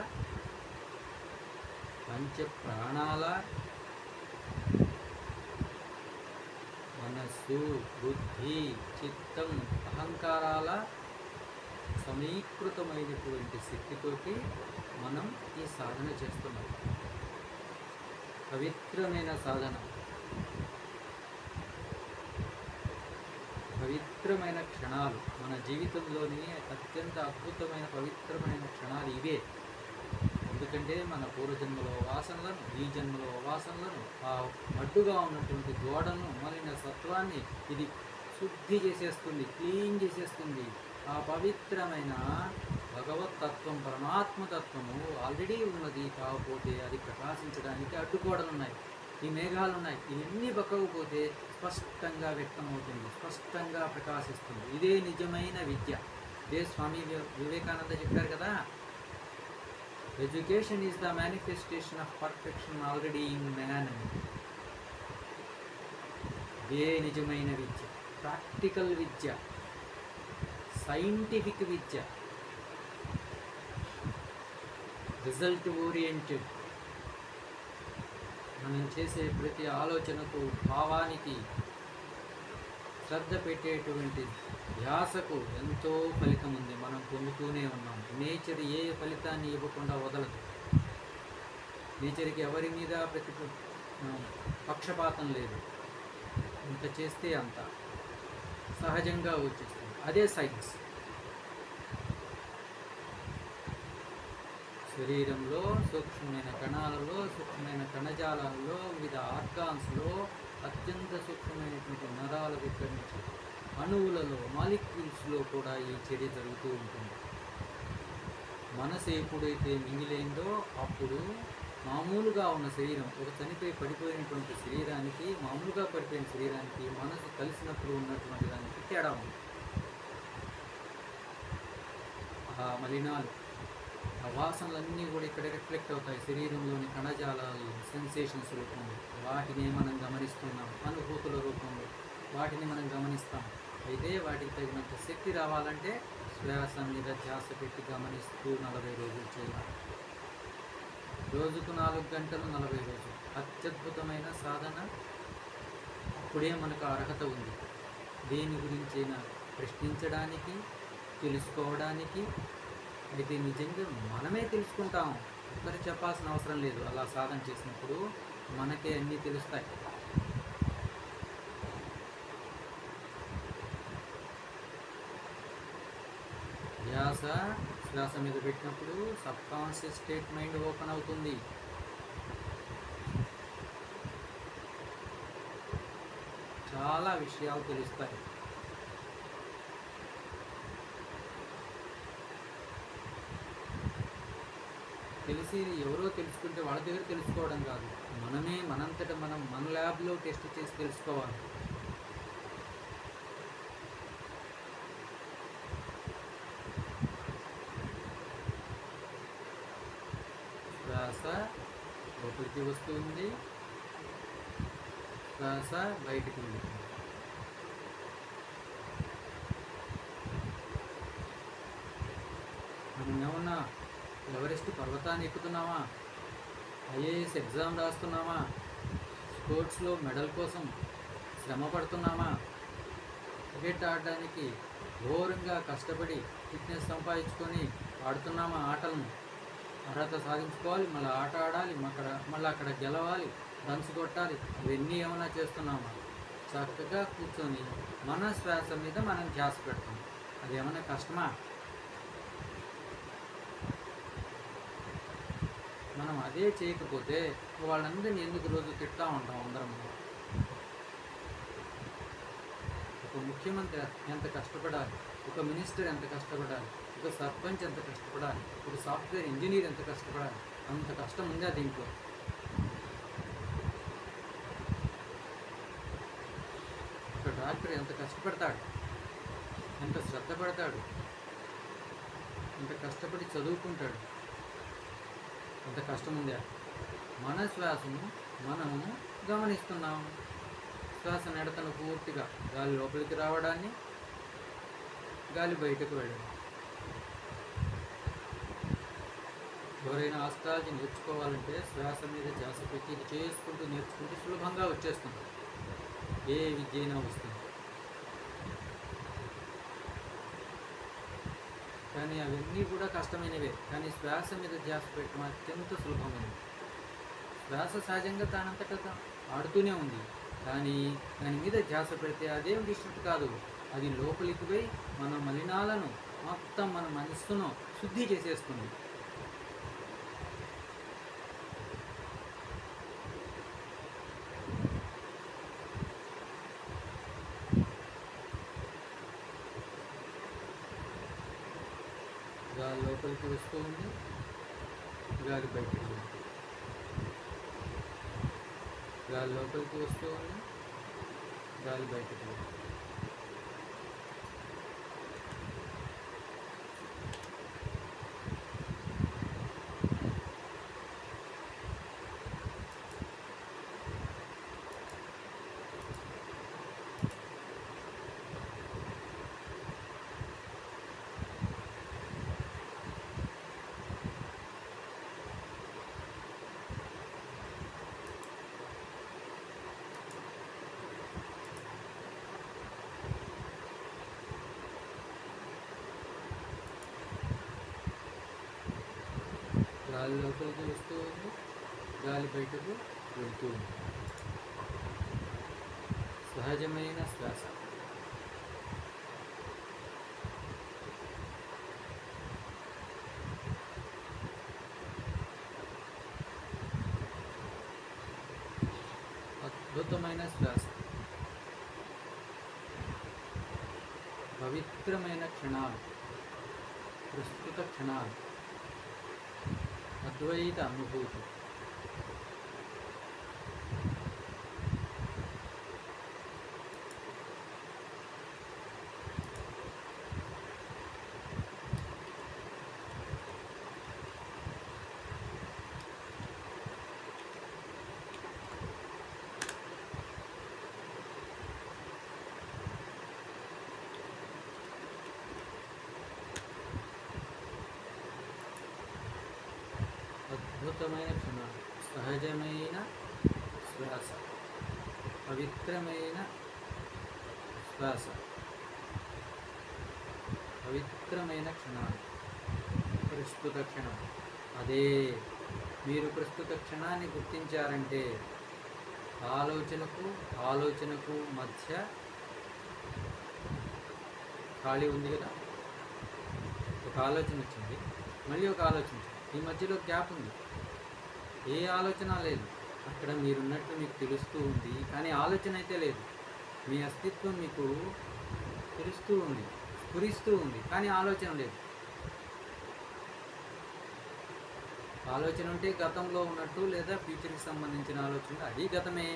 పంచ ప్రాణాల, మనస్సు, బుద్ధి, చిత్తం, అహంకారాల సమీకృతమైనటువంటి శక్తితోటి మనం ఈ సాధన చేస్తున్నాం. పవిత్రమైన సాధన, పవిత్రమైన క్షణాలు, మన జీవితంలోని అత్యంత అద్భుతమైన పవిత్రమైన క్షణాలు ఇవే. ఎందుకంటే మన పూర్వజన్మలో వాసనలను, ఈ జన్మలో వాసనలను, ఆ అడ్డుగా ఉన్నటువంటి గోడను, మలిన సత్వాన్ని ఇది శుద్ధి చేసేస్తుంది, క్లీన్ చేసేస్తుంది. ఆ పవిత్రమైన భగవతత్వం, పరమాత్మతత్వము ఆల్రెడీ ఉన్నది. కాకపోతే అది ప్రకాశించడానికి అడ్డుగోడలు ఉన్నాయి, ఈ మేఘాలు ఉన్నాయి. ఇవన్నీ పక్కకపోతే స్పష్టంగా వ్యక్తమవుతుంది, స్పష్టంగా ప్రకాశిస్తుంది. ఇదే నిజమైన విద్య. ఇదే స్వామి వివేకానంద చెప్పారు కదా, education is the manifestation of perfection already in man అని. ఇదే నిజమైన విద్య, ప్రాక్టికల్ విద్య, సైంటిఫిక్ విద్య, రిజల్ట్ ఓరియంటెడ్. మనం చేసే ప్రతి ఆలోచనకు, భావానికి శ్రద్ధ పెట్టేటువంటి ధ్యాసకు ఎంతో ఫలితం ఉంది. మనం పొందుతూనే ఉన్నాం. నేచర్ ఏ ఫలితాన్ని ఇవ్వకుండా వదలదు. నేచర్కి ఎవరి మీద పక్షపాతం లేదు. ఇంత చేస్తే అంత సహజంగా వచ్చేస్తుంది. అదే సైన్స్. శరీరంలో సూక్ష్మమైన కణాలలో, సూక్ష్మమైన కణజాలాల్లో, వివిధ ఆర్గాన్స్లో, అత్యంత సూక్ష్మమైనటువంటి నరాల దగ్గర నుంచి అణువులలో, మాలిక్యూల్స్లో కూడా ఈ చర్య జరుగుతూ ఉంటుంది. మనసు ఎప్పుడైతే మిగిలిందో అప్పుడు మామూలుగా ఉన్న శరీరం, ఒక చనిపోయి పడిపోయినటువంటి శరీరానికి, మామూలుగా పడిపోయిన శరీరానికి, మనసు కలిసినప్పుడు ఉన్నటువంటి దానికి తేడా ఉంది. ఆ మలినాలు, ఆ వాసనలన్నీ కూడా ఇక్కడ రిఫ్లెక్ట్ అవుతాయి శరీరంలోని కణజాలాలు, సెన్సేషన్స్ రూపంలో. వాటిని మనం గమనిస్తున్నాం, అనుభూతుల రూపంలో వాటిని మనం గమనిస్తాం. అయితే వాటికి తగినంత శక్తి రావాలంటే శ్వాస మీద ధ్యాస పెట్టి గమనిస్తూ 40 రోజులు చేయాలి. రోజుకు 4 గంటలు, 40 రోజులు. అత్యద్భుతమైన సాధన. అప్పుడే మనకు అర్హత ఉంది దేని గురించైనా ప్రశ్నించడానికి, తెలుసుకోవడానికి. అయితే నిజంగా మనమే తెలుసుకుంటాం, ఒకరు చెప్పాల్సిన అవసరం లేదు. అలా సాధన చేసినప్పుడు మనకే అన్నీ తెలుస్తాయి. ధ్యాస శ్వాస మీద పెట్టినప్పుడు sub conscious state mind open అవుతుంది. చాలా విషయాలు తెలుస్తాయి. తెలిసి ఎవరో తెలుసుకుంటే వాళ్ళ దగ్గర తెలుసుకోవడం కాదు, మనమే మనంతట మనం మన ల్యాబ్లో టెస్ట్ చేసి తెలుసుకోవాలి. శ్వాస లోపలికి వస్తుంది, శ్వాస బయటికి వెళ్తుంది. మనం ఏమన్నా ఎవరెస్ట్ పర్వతాన్ని ఎక్కుతున్నామా, ఐఏఎస్ ఎగ్జామ్ రాస్తున్నామా, స్పోర్ట్స్లో మెడల్ కోసం శ్రమ పడుతున్నామా, క్రికెట్ ఆడడానికి ఘోరంగా కష్టపడి ఫిట్నెస్ సంపాదించుకొని ఆడుతున్నామా ఆటలను, అర్హత సాధించుకోవాలి, మళ్ళీ ఆట ఆడాలి, మళ్ళీ అక్కడ గెలవాలి, రన్స్ కొట్టాలి. ఇవన్నీ ఏమైనా చేస్తున్నామా? చక్కగా కూర్చొని మన శ్వాస మీద మనం ధ్యాస పెడతాం. అది ఏమైనా కష్టమా? మనం అదే చేయకపోతే వాళ్ళందరినీ ఎందుకు రోజు తిట్టా ఉంటాం అందరం. ముఖ్యమంత్రి ఎంత కష్టపడాలి, ఒక మినిస్టర్ ఎంత కష్టపడాలి, ఒక సర్పంచ్ ఎంత కష్టపడాలి, ఒక సాఫ్ట్వేర్ ఇంజనీర్ ఎంత కష్టపడాలి, అంత కష్టం ఉందా దీంట్లో? ఒక డాక్టర్ ఎంత కష్టపడతాడు, ఎంత శ్రద్ధ పడతాడు, ఎంత కష్టపడి చదువుకుంటాడు, అంత కష్టం ఉందా? మన శ్వాసను మనము గమనిస్తున్నాము. శ్వాస నడతను పూర్తిగా గాలి లోపలికి రావడాన్ని, గాలి బయటకు వెళ్ళడం. ఎవరైనా ఆస్ట్రాలజీ నేర్చుకోవాలంటే శ్వాస మీద ధ్యాస పెట్టి ఇది చేసుకుంటూ నేర్చుకుంటూ సులభంగా వచ్చేస్తుంది. ఏ విద్య అయినా వస్తుంది. కానీ అవన్నీ కూడా కష్టమైనవే. కానీ శ్వాస మీద ధ్యాస పెట్టడం అత్యంత సులభమైనది. శ్వాస సహజంగా తానంతటా ఆడుతూనే ఉంది. కానీ దాని మీద ధ్యాస పెడితే అదేం డిస్టర్బ్ కాదు. అది లోపలికి పోయి మన మలినాలను మొత్తం మన మనస్సును శుద్ధి చేసేస్తుంది. గాలి లోపలికి వస్తూ ఉంది, గాలి బయటికి ఉంది. గాలి లోపలికి వస్తూ ఉంది, గాలి బయటికి ఉంది. గాలి లోపలికి వస్తూ ఉంది, గాలి బయటకు వెళ్తూ ఉంది. సహజమైన శ్వాస. అద్భుతమైన శ్వాస. పవిత్రమైన క్షణాలు, ప్రస్తుత క్షణాలు, అద్వైత అనుభూతి. అద్భుతమైన క్షణాలు, సహజమైన శ్వాస, పవిత్రమైన శ్వాస, పవిత్రమైన క్షణాలు, ప్రస్తుత క్షణం. అదే మీరు ప్రస్తుత క్షణాన్ని గుర్తించారంటే ఆలోచనకు మధ్య ఖాళీ ఉంది కదా. ఒక ఆలోచన వచ్చింది, మళ్ళీ ఒక ఆలోచన వచ్చింది, ఈ మధ్యలో గ్యాప్ ఉంది. ఏ ఆలోచన లేదు. అక్కడ మీరున్నట్టు మీకు తెలుస్తూ ఉంది, కానీ ఆలోచన అయితే లేదు. మీ అస్తిత్వం మీకు తెలుస్తూ ఉంది, స్ఫురిస్తూ ఉంది, కానీ ఆలోచన లేదు. ఆలోచన ఉంటే గతంలో ఉన్నట్టు లేదా ఫ్యూచర్కి సంబంధించిన ఆలోచన, అది గతమే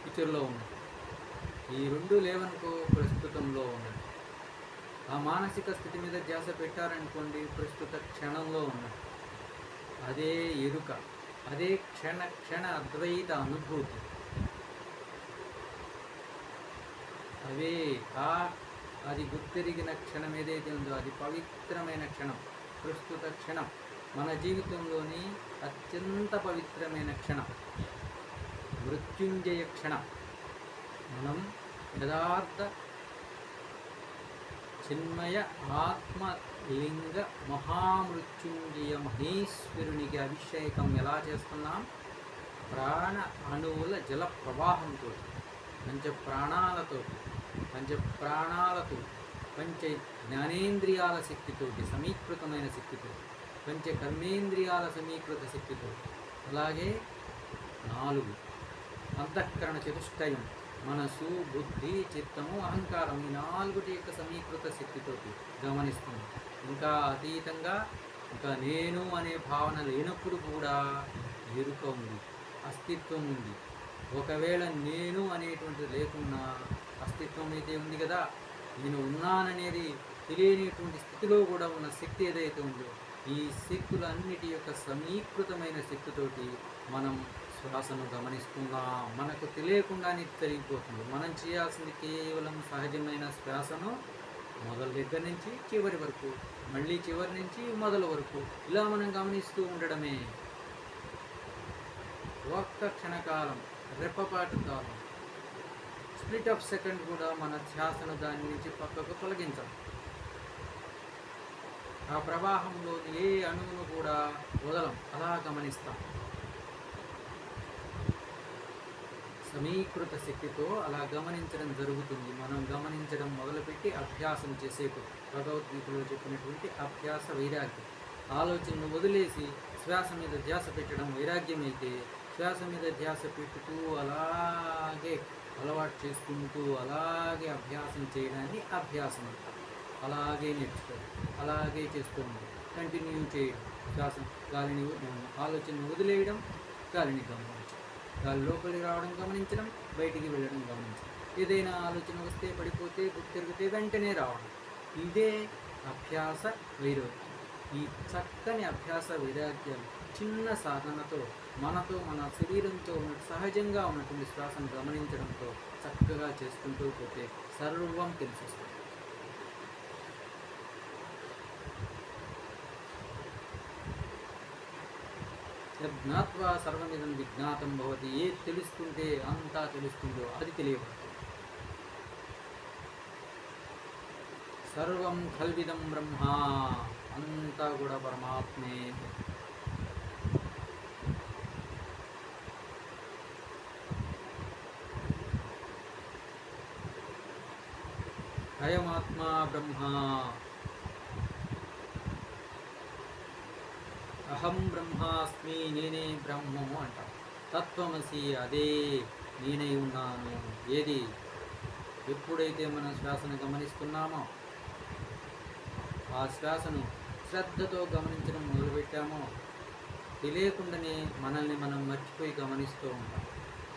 ఫ్యూచర్లో ఉన్నట్టు. ఈ రెండు లేవనుకో ప్రస్తుతంలో ఉన్నట్టు. ఆ మానసిక స్థితి మీద ధ్యాస పెట్టారనుకోండి, ప్రస్తుత క్షణంలో ఉన్నట్టు. అదే ఎరుక, అదే క్షణ అద్వైత అనుభూతి. అవే అది గుర్తెరిగిన క్షణం ఏదైతే ఉందో అది పవిత్రమైన క్షణం, ప్రస్తుత క్షణం. మన జీవితంలోని అత్యంత పవిత్రమైన క్షణం, మృత్యుంజయ క్షణం. మనం యథార్థ చిన్మయ ఆత్మలింగ మహామృత్యుంజయ మహేశ్వరునికి అభిషేకం ఎలా చేస్తున్నాం? ప్రాణ అణువుల జల ప్రవాహంతో, పంచప్రాణాలతో, పంచ జ్ఞానేంద్రియాల శక్తితోటి, సమీకృతమైన శక్తితో, పంచ కర్మేంద్రియాల సమీకృత శక్తితో, అలాగే 4 అంతఃకరణ చతుష్టయం మనసు, బుద్ధి, చిత్తము, అహంకారం ఈ నాలుగుటి యొక్క సమీకృత శక్తితోటి గమనిస్తుంది. ఇంకా అతీతంగా ఇంకా నేను అనే భావన లేనప్పుడు కూడా ఎరుక ఉంది, అస్తిత్వం ఉంది. ఒకవేళ నేను అనేటువంటిది లేకున్నా అస్తిత్వం అయితే ఉంది కదా. నేను ఉన్నాననేది తెలియనిటువంటి స్థితిలో కూడా ఉన్న శక్తి ఏదైతే ఉందో ఈ శక్తులన్నిటి యొక్క సమీకృతమైన శక్తితోటి మనం శ్వాసను గమనిస్తున్నాం. మనకు తెలియకుండానే జరిగిపోతుంది. మనం చేయాల్సింది కేవలం సహజమైన శ్వాసను మొదలు దగ్గర నుంచి చివరి వరకు, మళ్ళీ చివరి నుంచి మొదలు వరకు ఇలా మనం గమనిస్తూ ఉండడమే. ఒక్క క్షణకాలం, రెప్పపాటు కాలం, స్ప్లిట్ ఆఫ్ సెకండ్ కూడా మన శ్వాసను దాని నుంచి పక్కకు తొలగించాలి. ఆ ప్రవాహంలో ఏ అణువును కూడా వదలం, అలా గమనిస్తాం. సమీకృత శక్తితో అలా గమనించడం జరుగుతుంది. మనం గమనించడం మొదలుపెట్టి అభ్యాసం చేసేప్పుడు భగవద్గీతలో చెప్పినటువంటి అభ్యాస వైరాగ్యం. ఆలోచనను వదిలేసి శ్వాస మీద ధ్యాస పెట్టడం వైరాగ్యం అయితే, శ్వాస మీద ధ్యాస పెట్టుతూ అలాగే అలవాటు చేసుకుంటూ అలాగే అభ్యాసం చేయడాన్ని అభ్యాసం అంటారు. అలాగే నేర్చుకోవాలి, అలాగే చేస్తుంది, కంటిన్యూ చేయడం. శ్వాస గాలిని ఆలోచనను వదిలేయడం, గాలిని గమనించడం, గాలి లోపలికి రావడం గమనించడం, బయటికి వెళ్ళడం గమనించడం. ఏదైనా ఆలోచన వస్తే పడిపోతే గుర్తిరిగితే వెంటనే రావడం. ఇదే అభ్యాస వైరాగ్యం. ఈ చక్కని అభ్యాస వైరాగ్యాలు చిన్న సాధనతో మనతో మన శరీరంతో సహజంగా ఉన్నటువంటి శ్వాసను గమనించడంతో చక్కగా చేసుకుంటూ పోతే సర్వం తెలిసొస్తుంది. జ్ఞాత్వా సర్వమిదం విజ్ఞాతం భవతి. ఏది తెలుసుకుంటే అంతా తెలుస్తుందో అది తెలియబడుతుంది. సర్వం ఖల్విదం బ్రహ్మ, అంతా కూడా పరమాత్మే. అయమాత్మా బ్రహ్మ, అహం బ్రహ్మాస్మి, నేనే బ్రహ్మము అంటాం. తత్వమసి, అదే నేనై ఉన్నాను. ఏది ఎప్పుడైతే మనం శ్వాసను గమనిస్తున్నామో, ఆ శ్వాసను శ్రద్ధతో గమనించడం మొదలుపెట్టామో తెలియకుండానే మనల్ని మనం మర్చిపోయి గమనిస్తూ ఉంటాం.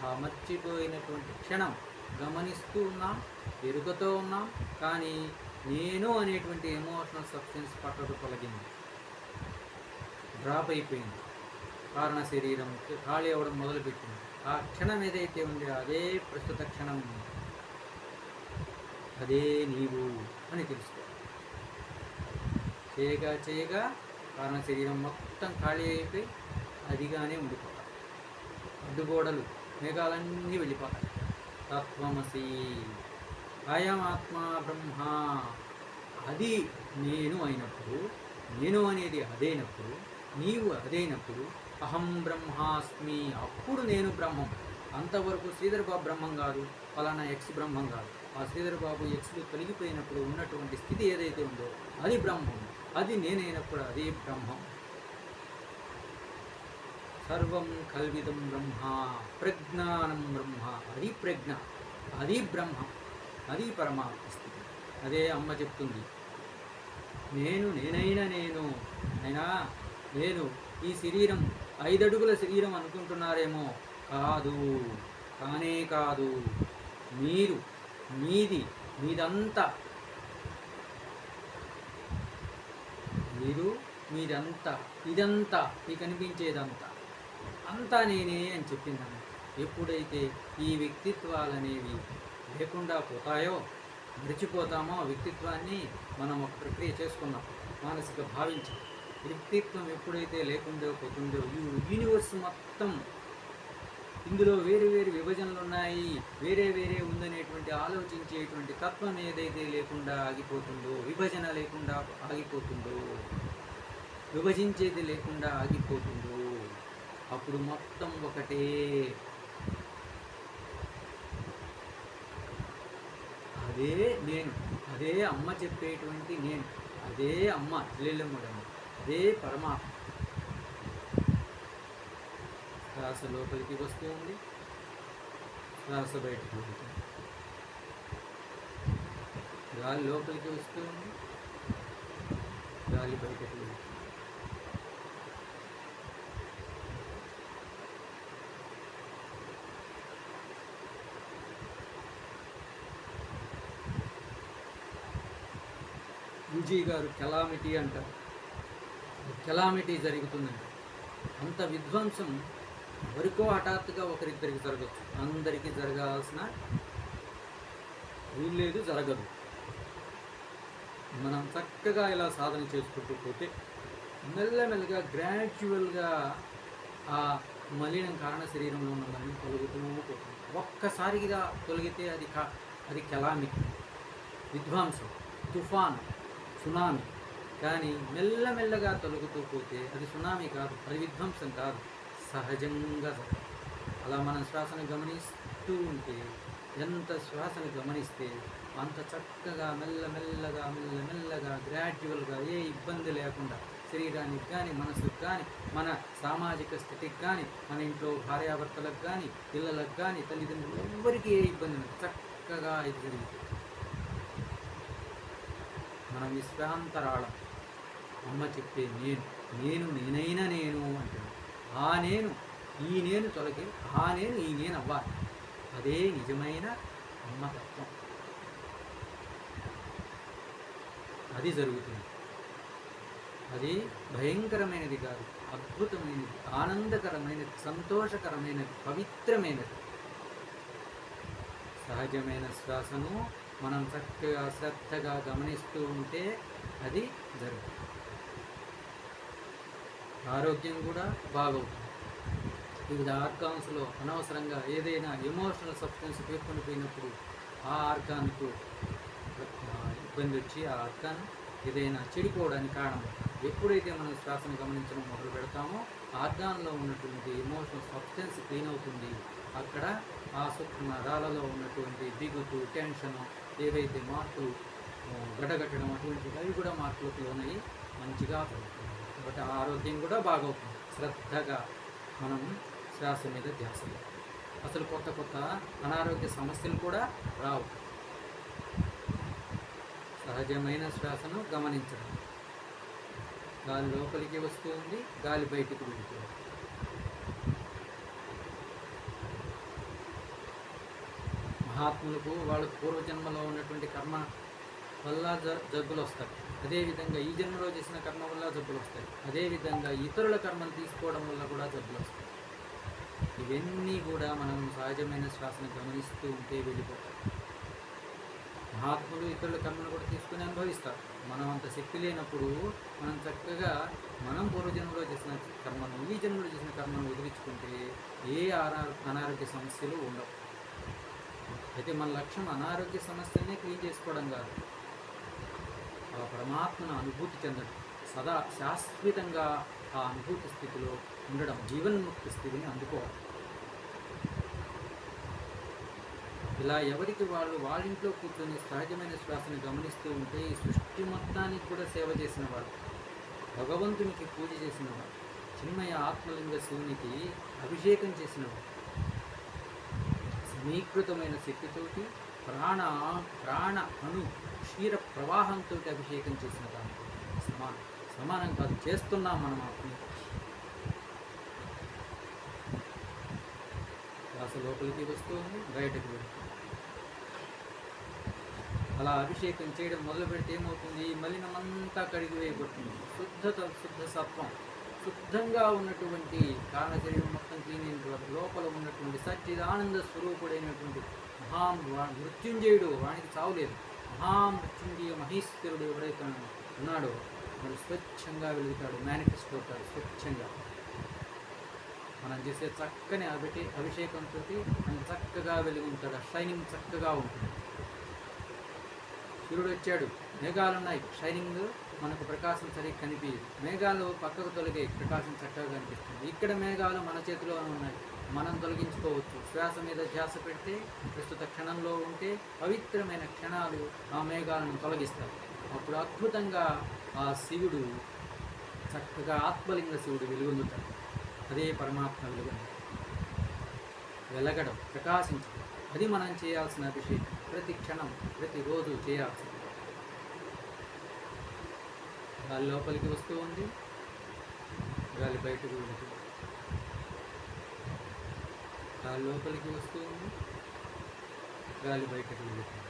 ఆ మర్చిపోయినటువంటి క్షణం గమనిస్తూ ఉన్నాం, ఎరుకతో ఉన్నాం, కానీ నేను అనేటువంటి ఎమోషనల్ సబ్స్టెన్స్ పక్కకు తొలగింది, డ్రాప్ అయిపోయింది. కారణ శరీరం ఖాళీ అవ్వడం మొదలుపెట్టింది. ఆ క్షణం ఏదైతే ఉందో అదే ప్రస్తుత క్షణం, అదే నీవు అని తెలుసుకో. చేయగా చేయగా కారణ శరీరం మొత్తం ఖాళీ అయిపోయి అదిగానే ఉండిపోతాయి. అడ్డుగోడలు మేఘాలన్నీ వెళ్ళిపోతాయి. తత్వమసి, అయమాత్మ బ్రహ్మ, అది నేను అయినప్పుడు, నేను అనేది అదేనప్పుడు, నీవు అదేనప్పుడు, అహం బ్రహ్మాస్మి, అప్పుడు నేను బ్రహ్మం. అంతవరకు శ్రీధర్ బాబు బ్రహ్మం కాదు, ఫలానా ఎక్స్ బ్రహ్మం కాదు. ఆ శ్రీధర్ బాబు ఎక్స్లు తొలగిపోయినప్పుడు ఉన్నటువంటి స్థితి ఏదైతే ఉందో అది బ్రహ్మం. అది నేనైనప్పుడు అది బ్రహ్మం. సర్వం కల్విదం బ్రహ్మ, ప్రజ్ఞానం బ్రహ్మ, అది ప్రజ్ఞ, అది బ్రహ్మ, అది పరమాత్మ స్థితి. అదే అమ్మ చెప్తుంది, నేనైనా అయినా నేను ఈ శరీరం 5 అడుగుల శరీరం అనుకుంటున్నారేమో, కాదు, కానే కాదు. మీరు, మీది, మీదంతా, మీరు, మీదంతా, ఇదంతా, ఈ కనిపించేదంతా అంతా నేనే అని చెప్పిందన్న. ఎప్పుడైతే ఈ వ్యక్తిత్వాలనేవి లేకుండా పోతాయో, మరిచిపోతామో, వ్యక్తిత్వాన్ని మనం ఒక ప్రక్రియ చేసుకున్నాం, మానసిక భావించి. వ్యక్తిత్వం ఎప్పుడైతే లేకుండా పోతుందో ఈ యూనివర్స్ మొత్తం, ఇందులో వేరు వేరు విభజనలు ఉన్నాయి, వేరే వేరే ఉందనేటువంటి ఆలోచించేటువంటి తత్వం ఏదైతే లేకుండా ఆగిపోతుందో, విభజన లేకుండా ఆగిపోతుందో, విభజించేది లేకుండా ఆగిపోతుందో, అప్పుడు మొత్తం ఒకటే. అదే నేను, అదే అమ్మ చెప్పేటువంటి నేను, అదే అమ్మ చెల్లెమ్మడము, అదే పరమాత్మ. శ్వాస లోపలికి వస్తూ ఉంది, శ్వాస బయటకు వెళ్తుంది. గాలి లోపలికి వస్తూ ఉంది, గాలి బయటకు వెళ్తుంది. విజయ్ గారు కెలామిటీ అంటారు. కెలామిటీ జరుగుతుందండి. అంత విధ్వంసం ఎవరికో హఠాత్తుగా ఒకరిద్దరికి జరగచ్చు, అందరికీ జరగాల్సిన వీల్లేదు, జరగదు. మనం చక్కగా ఇలా సాధన చేసుకుంటూ పోతే మెల్లమెల్లగా గ్రాడ్యువల్గా ఆ మలినం కారణ శరీరంలో ఉన్న మలినం తొలగుతూ పోతుంది. ఒక్కసారిగా తొలగితే అది కెలామిటీ, విధ్వంసం, తుఫాన్, సునామీ. కానీ మెల్లమెల్లగా తొలగుతూ పోతే అది సునామీ కాదు, అది విధ్వంసం కాదు, సహజంగా. అలా మనం శ్వాసను గమనిస్తూ ఉంటే, ఎంత శ్వాసను గమనిస్తే అంత చక్కగా మెల్లమెల్లగా గ్రాడ్యువల్గా ఏ ఇబ్బంది లేకుండా శరీరానికి కానీ, మనసుకు కానీ, మన సామాజిక స్థితికి కానీ, మన ఇంట్లో భార్యాభర్తలకు కానీ, పిల్లలకు కానీ, తల్లిదండ్రులు ఎవ్వరికీ ఏ ఇబ్బంది లేదు, చక్కగా ఇది జరుగుతుంది. మనం విశ్వాంతరాళం. అమ్మ చెప్పే నేనైనా నేను అంటుంది. ఆ నేను, ఈ నేను తొలగి ఆ నేను ఈ నేను అవ్వాలి. అదే నిజమైన అమ్మతత్వం. అది జరుగుతుంది. అది భయంకరమైనది కాదు, అద్భుతమైనది, ఆనందకరమైనది, సంతోషకరమైనది, పవిత్రమైనది. సహజమైన శ్వాసను మనం చక్కగా శ్రద్ధగా గమనిస్తూ ఉంటే అది జరుగుతుంది. ఆరోగ్యం కూడా బాగవుతుంది. వివిధ ఆర్గాన్స్లో అనవసరంగా ఏదైనా ఎమోషనల్ సబ్స్టెన్స్ పేర్కొనిపోయినప్పుడు ఆ ఆర్గాన్కు ఇబ్బంది వచ్చి ఆ ఆర్గాన్ ఏదైనా చెడిపోవడానికి కారణం. ఎప్పుడైతే మనం శ్వాసను గమనించడం మొదలు పెడతామో ఆర్గాన్లో ఉన్నటువంటి ఎమోషనల్ సబ్స్టెన్స్ క్లీన్ అవుతుంది. అక్కడ ఆ సూక్ష్మ నరాలలో ఉన్నటువంటి దిగుతు, టెన్షను, ఏవైతే మార్పులు గడగట్టడం అటువంటివి అవి కూడా మార్పులకు లోనయ్యి మంచిగా పడుతుంది. కాబట్టి ఆరోగ్యం కూడా బాగవుతుంది. శ్రద్ధగా మనం శ్వాస మీద ధ్యాస. అసలు కొత్త అనారోగ్య సమస్యలు కూడా రావు. సహజమైన శ్వాసను గమనించడం. గాలి లోపలికి వస్తూ ఉంది, గాలి బయటికి వెళ్తుంది. మహాత్ములకు వాళ్ళ పూర్వజన్మలో ఉన్నటువంటి కర్మ వల్ల జబ్బులు వస్తాయి. అదేవిధంగా ఈ జన్మలో చేసిన కర్మ వల్ల జబ్బులు వస్తాయి. అదేవిధంగా ఇతరుల కర్మను తీసుకోవడం వల్ల కూడా జబ్బులు వస్తాయి. ఇవన్నీ కూడా మనం సహజమైన శ్వాసను గమనిస్తూ ఉంటే వెళ్ళిపోతాయి. మహాత్ములు ఇతరుల కర్మను కూడా తీసుకుని అనుభవిస్తారు. మనం అంత శక్తి లేనప్పుడు మనం చక్కగా మనం పూర్వజన్మలో చేసిన కర్మను, ఈ జన్మలో చేసిన కర్మను వదిలించుకుంటే ఏ అనారోగ్య సమస్యలు ఉండవు. అయితే మన లక్ష్యం అనారోగ్య సమస్యలనే క్లీన్ చేసుకోవడం కాదు, ఆ పరమాత్మను అనుభూతి చెందడం, సదా శాశ్వతంగా ఆ అనుభూతి స్థితిలో ఉండడం, జీవన్ముక్తి స్థితిని అందుకోవాలి. ఇలా ఎవరికి వాళ్ళు వాళ్ళింట్లో కూర్చొని సహజమైన శ్వాసను గమనిస్తూ ఉంటే ఈ సృష్టి మొత్తానికి కూడా సేవ చేసిన వాడు, భగవంతునికి పూజ చేసిన వాడు, చిన్మయ ఆత్మలింగ శివునికి అభిషేకం చేసిన వాడు, సమీకృతమైన శక్తితోటి ప్రాణ అణు క్షీర ప్రవాహంతో అభిషేకం చేసిన దాంతో సమానం కాదు. చేస్తున్నాం మనం ఆత్మ. శ్వాస లోపలికి వస్తుంది, బయటకు వెళ్తుంది. అలా అభిషేకం చేయడం మొదలు పెడితే ఏమవుతుంది? మలినమంతా కడిగి వేయబడుతుంది. శుద్ధ సత్వం, శుద్ధంగా ఉన్నటువంటి కారణ శరీరం మొత్తం క్లీన్ అయినటువంటి లోపల ఉన్నటువంటి సచ్చిదానంద స్వరూపుడైనటువంటి మృత్యుంజయుడు, వానికి చావులేదు. మహామృత్యుంజయ మహేశ్వరుడు ఎవరైతే ఉన్నాడో వాడు స్వచ్ఛంగా వెలుగుతాడు, మేనిఫెస్ట్ అవుతాడు స్వచ్ఛంగా. మనం చేసే చక్కని అభిషేకంతో మనం చక్కగా వెలుగుంటాడు, షైనింగ్ చక్కగా ఉంటుంది. సూర్యుడు వచ్చాడు, మేఘాలు ఉన్నాయి, షైనింగ్ మనకు ప్రకాశం సరిగ్గా కనిపించదు. మేఘాలు పక్కకు తొలగే, ప్రకాశం చక్కగా కనిపిస్తుంది. ఇక్కడ మేఘాలు మన చేతిలో ఉన్నాయి, మనం తొలగించుకోవచ్చు. శ్వాస మీద ధ్యాస పెడితే, ప్రస్తుత క్షణంలో ఉంటే పవిత్రమైన క్షణాలు ఆ మేఘాలను తొలగిస్తాయి. అప్పుడు అద్భుతంగా ఆ శివుడు చక్కగా ఆత్మలింగ శివుడు వెలుగొందుతాడు. అదే పరమాత్మ వెలగడం, ప్రకాశించడం. అది మనం చేయాల్సిన అభిషేకం. ప్రతి క్షణం, ప్రతిరోజు చేయాల్సింది. గాలి లోపలికి వస్తూ ఉంది, గాలి బయటకు వెళుతుంది. గాలి లోపలికి వస్తూ ఉంది, గాలి బయటకు వెళుతుంది.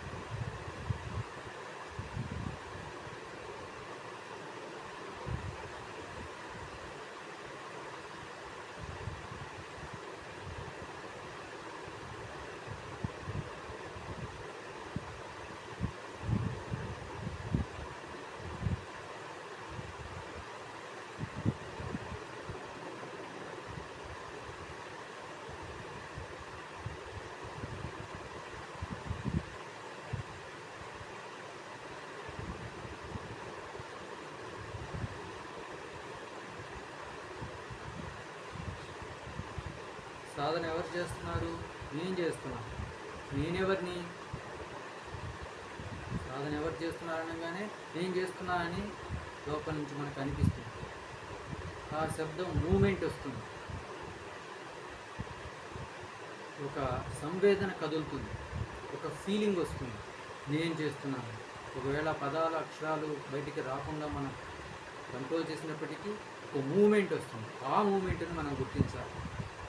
సాధన ఎవరు చేస్తున్నారు? నేను చేస్తున్నాను. నేనెవరిని? సాధన ఎవరు చేస్తున్నారు అనగానే నేను చేస్తున్నానని లోపల నుంచి మనకు అనిపిస్తుంది. ఆ శబ్దం మూమెంట్ వస్తుంది, ఒక సంవేదన కదులుతుంది, ఒక ఫీలింగ్ వస్తుంది, నేను చేస్తున్నాను. ఒకవేళ పదాలు అక్షరాలు బయటికి రాకుండా మనం కంట్రోల్ చేసినప్పటికీ ఒక మూమెంట్ వస్తుంది. ఆ మూమెంట్ని మనం గుర్తించాలి.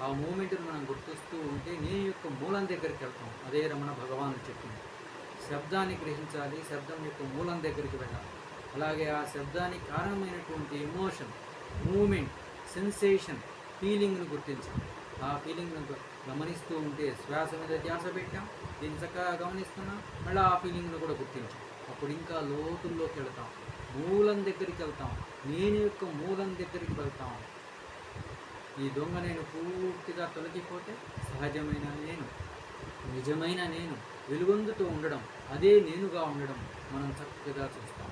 ఆ మూమెంట్ని మనం గుర్తిస్తూ ఉంటే నేను యొక్క మూలం దగ్గరికి వెళ్తాం. అదే రమణ భగవానుడు చెప్పింది. శబ్దాన్ని గ్రహించాలి, శబ్దం యొక్క మూలం దగ్గరికి వెళ్ళాలి. అలాగే ఆ శబ్దానికి కారణమైనటువంటి ఎమోషన్, మూమెంట్, సెన్సేషన్, ఫీలింగ్ను గుర్తించాలి. ఆ ఫీలింగ్ను గమనిస్తూ ఉంటే శ్వాస మీద ధ్యాస పెట్టాం, దీన్ని చక్కగా గమనిస్తున్నాం, మళ్ళీ ఆ ఫీలింగ్ను కూడా గుర్తించాం. అప్పుడు ఇంకా లోతుల్లోకి వెళ్తాం, మూలం దగ్గరికి వెళ్తాం, నేను యొక్క మూలం దగ్గరికి వెళ్తాం. ఈ దొంగ నేను పూర్తిగా తొలగిపోతే సహజమైన నేను, నిజమైన నేను వెలుగొందుతూ ఉండడం, అదే నేనుగా ఉండడం మనం చక్కగా చూస్తాం.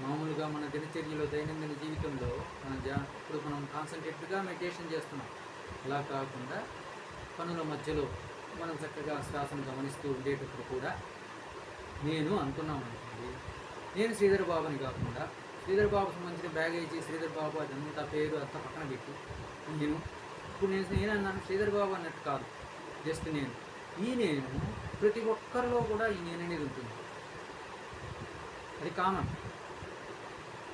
మామూలుగా మన దినచర్యలో, దైనందిన జీవితంలో ఇప్పుడు మనం కాన్సన్ట్రేట్గా మెడిటేషన్ చేస్తున్నాం. అలా కాకుండా పనుల మధ్యలో మనం చక్కగా శ్వాసను గమనిస్తూ ఉండేటప్పుడు కూడా నేను అనుకున్నాం అనుకోండి, నేను శ్రీధర్ బాబుని కాకుండా శ్రీధర్ బాబుకు సంబంధించిన బ్యాగేజీ, శ్రీధర్ బాబు అదంతా పేరు అంతా పక్కన పెట్టి నేను అన్నాను శ్రీధర్ బాబు అన్నట్టు కాదు, జస్ట్ నేను. ఈ నేను ప్రతి ఒక్కరిలో కూడా ఈ నేను అనేది ఉంటుంది, అది కామన్.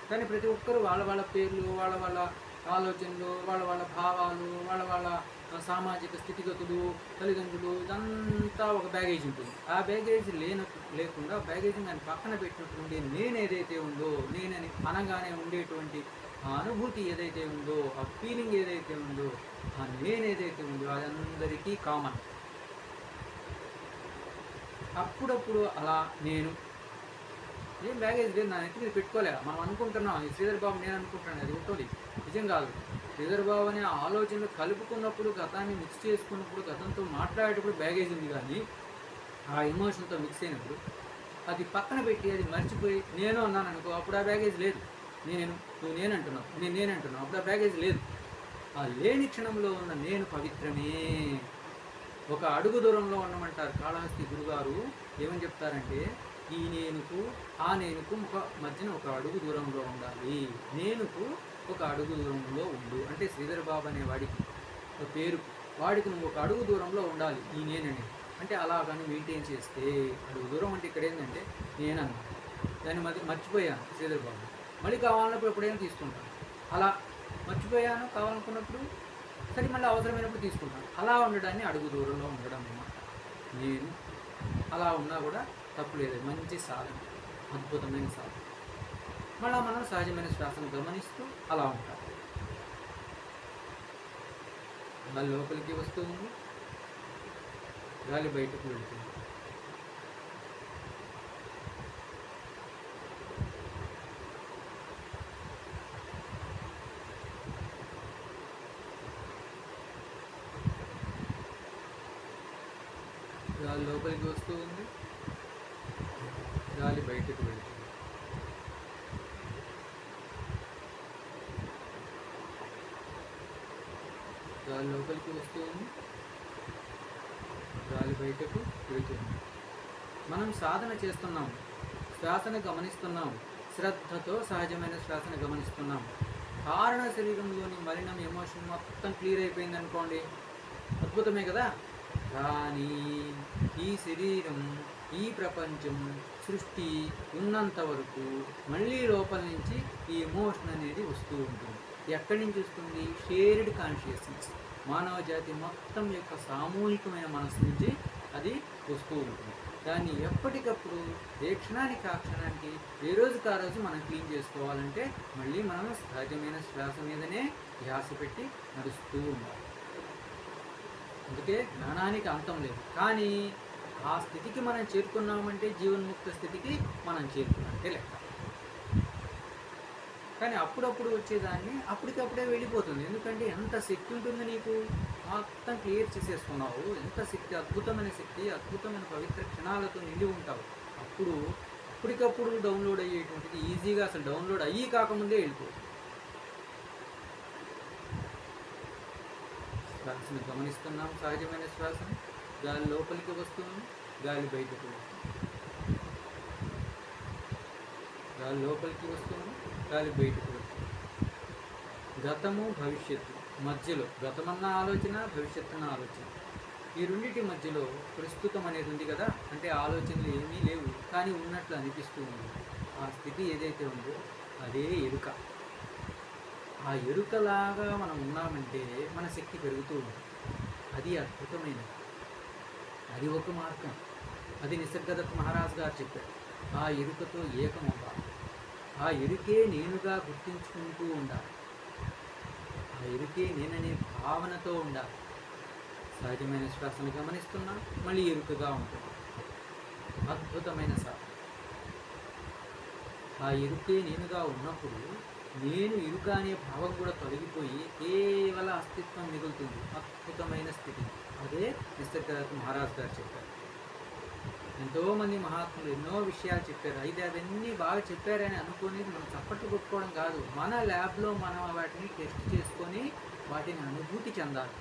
కానీ ప్రతి ఒక్కరు వాళ్ళ వాళ్ళ పేర్లు, వాళ్ళ వాళ్ళ ఆలోచనలు, వాళ్ళ వాళ్ళ భావాలు, వాళ్ళ వాళ్ళ సామాజిక స్థితిగతులు, తల్లిదండ్రులు, ఇదంతా ఒక బ్యాగేజ్ ఉంటుంది. ఆ బ్యాగేజ్ లేకుండా బ్యాగేజ్ నేను పక్కన పెట్టినటువంటి నేను ఏదైతే ఉందో, నేనని అనగానే ఉండేటువంటి ఆ అనుభూతి ఏదైతే ఉందో, ఆ ఫీలింగ్ ఏదైతే ఉందో, ఆ నేనేదైతే ఉందో అది అందరికీ కామన్. అప్పుడప్పుడు అలా నేను ఏం బ్యాగేజ్ లేదు, నా నెత్తి మీద పెట్టుకోలే. మనం అనుకుంటున్నాం ఈ శ్రీధర్ బాబు నేను అనుకుంటున్నాను, అది ఉంటుంది, నిజం కాదు. శ్రీధర్ బాబు అనే ఆలోచనలు కలుపుకున్నప్పుడు, గతాన్ని మిక్స్ చేసుకున్నప్పుడు, గతంతో మాట్లాడేటప్పుడు బ్యాగేజ్ ఉంది. కానీ ఆ ఎమోషన్తో మిక్స్ అయినప్పుడు అది పక్కన పెట్టి అది మర్చిపోయి నేను అన్నాను అనుకో, అప్పుడు ఆ బ్యాగేజ్ లేదు. నువ్వు నేనంటున్నావు, నేనంటున్నావు, అప్పుడు ఆ బ్యాగేజ్ లేదు. ఆ లేని క్షణంలో ఉన్న నేను పవిత్రమే. ఒక అడుగు దూరంలో ఉండమంటారు కాళహస్తి గురుగారు. ఏమని చెప్తారంటే, ఈ నేనుకు ఆ నేనుకు మధ్యన ఒక అడుగు దూరంలో ఉండాలి. నేనుకు ఒక అడుగు దూరంలో ఉండు అంటే శ్రీధర్ బాబు అనే వాడికి ఒక పేరు, వాడికి నువ్వు ఒక అడుగు దూరంలో ఉండాలి ఈ నేనని. అంటే అలాగని మెయింటైన్ చేస్తే అడుగు దూరం అంటే ఇక్కడ ఏంటంటే నేనన్నా, దాన్ని మర్చిపోయాను శ్రీధర్ బాబు, మళ్ళీ కావాలన్నప్పుడు ఎప్పుడైనా తీసుకుంటాను. అలా మర్చిపోయాను కావాలనుకున్నప్పుడు సరే, మళ్ళీ అవసరమైనప్పుడు తీసుకుంటాను. అలా ఉండడాన్ని అడుగు దూరంలో ఉండడం అన్నమాట. నేను అలా ఉన్నా కూడా తప్పు లేదు, మంచి సాధన, అద్భుతమైన సాధన. మళ్ళీ మనం సహజమైన శ్వాసను గమనిస్తూ అలా ఉంటాం. గాలి లోపలికి వస్తూ ఉంది, గాలి బయటకు వెళుతుంది. గాలి లోపలికి వస్తూ ఉంది, గాలి బయటకు వెళుతుంది. గాలి లోపలికి వస్తూ ఉంది, గాలి బయటకు వెళుతుంది. మనం సాధన చేస్తున్నాం, శ్వాసను గమనిస్తున్నాం, శ్రద్ధతో సహజమైన శ్వాసను గమనిస్తున్నాం. కారణ శరీరంలోని మలినం ఎమోషన్ మొత్తం క్లియర్ అయిపోయింది అనుకోండి, అద్భుతమే కదా. కానీ ఈ శరీరం, ఈ ప్రపంచం, సృష్టి ఉన్నంత వరకు మళ్ళీ లోపల నుంచి ఈ ఎమోషన్ అనేది వస్తూ ఉంటుంది. ఎక్కడి నుంచి వస్తుంది? షేర్డ్ కాన్షియస్నెస్, మానవ జాతి మొత్తం యొక్క సామూహికమైన మనసు నుంచి అది వస్తూ ఉంటుంది. దాన్ని ఎప్పటికప్పుడు ఏ క్షణానికి ఆ క్షణానికి ఏ రోజుకి ఆ రోజు మనం క్లీన్ చేసుకోవాలంటే మళ్ళీ మనం సహజమైన శ్వాస మీదనే ధ్యాస పెట్టి నడుస్తూ ఉండాలి. అందుకే జ్ఞానానికి అంతం లేదు. కానీ ఆ స్థితికి మనం చేరుకున్నామంటే జీవన్ముక్త స్థితికి మనం చేరుకున్నట్టే లెక్క. కానీ అప్పుడప్పుడు వచ్చేదాన్ని అప్పటికప్పుడే వెళ్ళిపోతుంది. ఎందుకంటే ఎంత శక్తి ఉంటుంది నీకు, మొత్తం క్లియర్ చేసేసుకున్నావు. ఎంత శక్తి, అద్భుతమైన శక్తి, అద్భుతమైన పవిత్ర క్షణాలతో నిండి ఉంటావు. అప్పటికప్పుడు డౌన్లోడ్ అయ్యేటువంటిది ఈజీగా అసలు డౌన్లోడ్ అయ్యి కాకముందే వెళ్ళిపోతుంది. శ్వాసను గమనిస్తున్నాం. సహజమైన శ్వాసను, గాలి లోపలికి వస్తుంది, గాలి బయటకు వస్తుంది. గాలి లోపలికి వస్తుంది, గాలి బయటకు వస్తుంది. గతము భవిష్యత్తు మధ్యలో, గతమన్న ఆలోచన, భవిష్యత్తు ఆలోచన, ఈ రెండింటి మధ్యలో ప్రస్తుతం అనేది ఉంది కదా. అంటే ఆలోచనలు ఏమీ లేవు కానీ ఉన్నట్లు అనిపిస్తూ ఉంది. ఆ స్థితి ఏదైతే ఉందో అదే ఎరుక. ఆ ఎరుకలాగా మనం ఉన్నామంటే మన శక్తి పెరుగుతూ ఉంది. అది అద్భుతమైనది. అది ఒక మార్గం. అది నిసర్గదత్ మహారాజ్ గారు చెప్పారు. ఆ ఎరుకతో ఏకమవ్వాలి. ఆ ఎరుకే నేనుగా గుర్తించుకుంటూ ఉండాలి. ఆ ఎరుకే నేననే భావనతో ఉండాలి. సహజమైన శ్వాసను గమనిస్తున్నా, మళ్ళీ ఎరుకగా ఉంటుంది. అద్భుతమైన సాధన. ఆ ఎరుకే నేనుగా ఉన్నప్పుడు నేను ఎరుక అనే భావం కూడా తొలగిపోయి కేవల అస్తిత్వం మిగులుతుంది. అద్భుతమైన స్థితి. అదే నిసర్గదత్ మహారాజ్ గారు చెప్పారు. ఎంతోమంది మహాత్ములు ఎన్నో విషయాలు చెప్పారు. అయితే అవన్నీ బాగా చెప్పారని అనుకుని మనం చప్పట్లు కొట్టుకోవడం కాదు. మన ల్యాబ్లో మనం వాటిని టెస్ట్ చేసుకొని వాటిని అనుభూతి చెందాలి.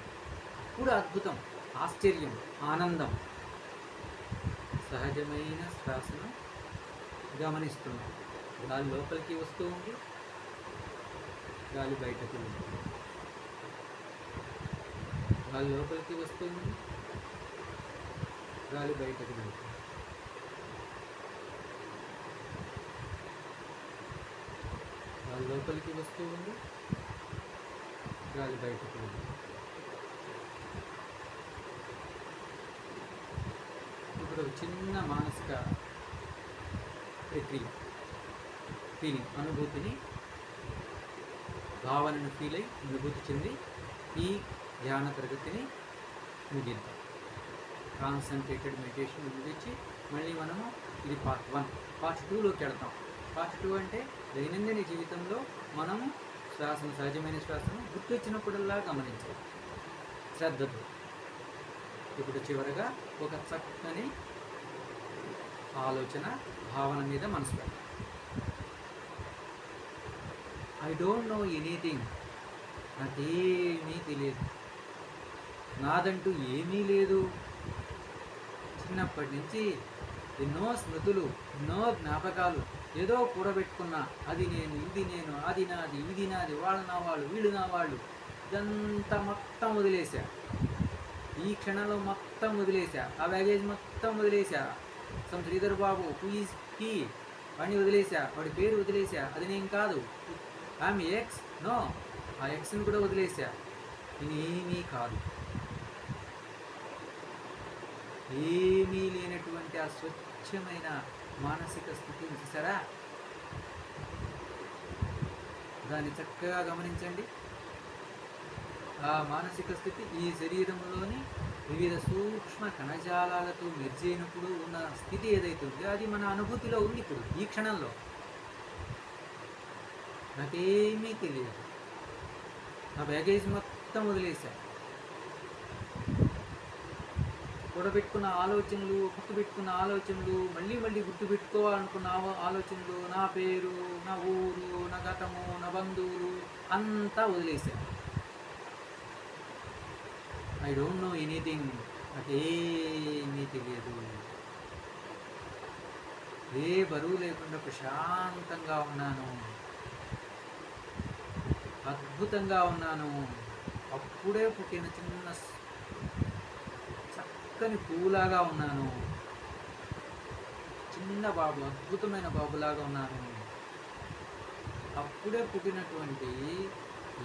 అప్పుడు అద్భుతం, ఆశ్చర్యం, ఆనందం. సహజమైన శ్వాసను గమనిస్తున్నాం. గాలి లోపలికి వస్తూ ఉంది, గాలి బయటకు ఉంది. గాలి లోపలికి వస్తూ ఉంది, గాలి బయటకు వెళ్తుంది. గాలి లోపలికి వస్తూ ఉంది, గాలి బయటకు వెళ్తుంది. ఇప్పుడు చిన్న మానసిక ప్రక్రియ, ఫీలింగ్, అనుభూతిని, భావనను ఫీల్ అయి అనుభూతి చెంది ఈ ధ్యాన తరగతిని ముగిద్దాం. కాన్సన్ట్రేటెడ్ మెడిటేషన్ ముగించి మళ్ళీ మనము ఇది పార్ట్ 1, పార్ట్ 2లోకి వెళ్తాం. పార్ట్ 2 అంటే దైనందిన జీవితంలో మనము శ్వాసను, సహజమైన శ్వాసను గుర్తొచ్చినప్పుడల్లా గమనించాలి శ్రద్ధతో. ఇప్పుడు చివరగా ఒక చక్కని ఆలోచన, భావన మీద మనసు పెట్టాలి. I don't know anything. నాకేమీ తెలియదు, నాదంటూ ఏమీ లేదు. చిన్నప్పటి నుంచి ఎన్నో స్మృతులు, ఎన్నో జ్ఞాపకాలు ఏదో కూడబెట్టుకున్నా. అది నేను, ఇది నేను, అది నాది, ఇది నాది, వాళ్ళు నా వాళ్ళు, వీళ్ళు నా వాళ్ళు. ఇదంతా మొత్తం వదిలేశా. ఈ క్షణంలో మొత్తం వదిలేశా. ఆ బ్యాగేజ్ మొత్తం వదిలేశా. సమ్ శ్రీధర్ బాబు ప్లీజ్ కీ వాడిని వదిలేశా, వాడి పేరు వదిలేశా. అది నేను కాదు, ఆమె ఎక్స్. నో, ఆ ఎక్స్ని కూడా వదిలేశా. నేనేమీ కాదు. ఏమీ లేనటువంటి ఆ స్వచ్ఛమైన మానసిక స్థితిని చూసారా? దాన్ని చక్కగా గమనించండి. ఆ మానసిక స్థితి ఈ శరీరంలోని వివిధ సూక్ష్మ కణజాలాలతో మెర్జ్ అయినప్పుడు ఉన్న స్థితి ఏదైతే ఉందో అది మన అనుభూతిలో ఉంది. ఇప్పుడు ఈ క్షణంలో నాకేమీ తెలియదు. నా బ్యాగేజ్ మొత్తం వదిలేశా. కూడబెట్టుకున్న ఆలోచనలు, గుర్తుపెట్టుకున్న ఆలోచనలు, మళ్ళీ మళ్ళీ గుర్తుపెట్టుకోవాలనుకున్న ఆలోచనలు, నా పేరు, నా ఊరు, నా గతము, నా బంధువులు అంతా వదిలేశా. I don't know anything. నాకేమీ తెలియదు. ఏ బరువు లేకుండా ప్రశాంతంగా ఉన్నాను, అద్భుతంగా ఉన్నాను. అప్పుడే పుట్టిన చిన్న చక్కని పువ్వులాగా ఉన్నాను, చిన్న బాబు, అద్భుతమైన బాబులాగా ఉన్నాను, అప్పుడే పుట్టినటువంటి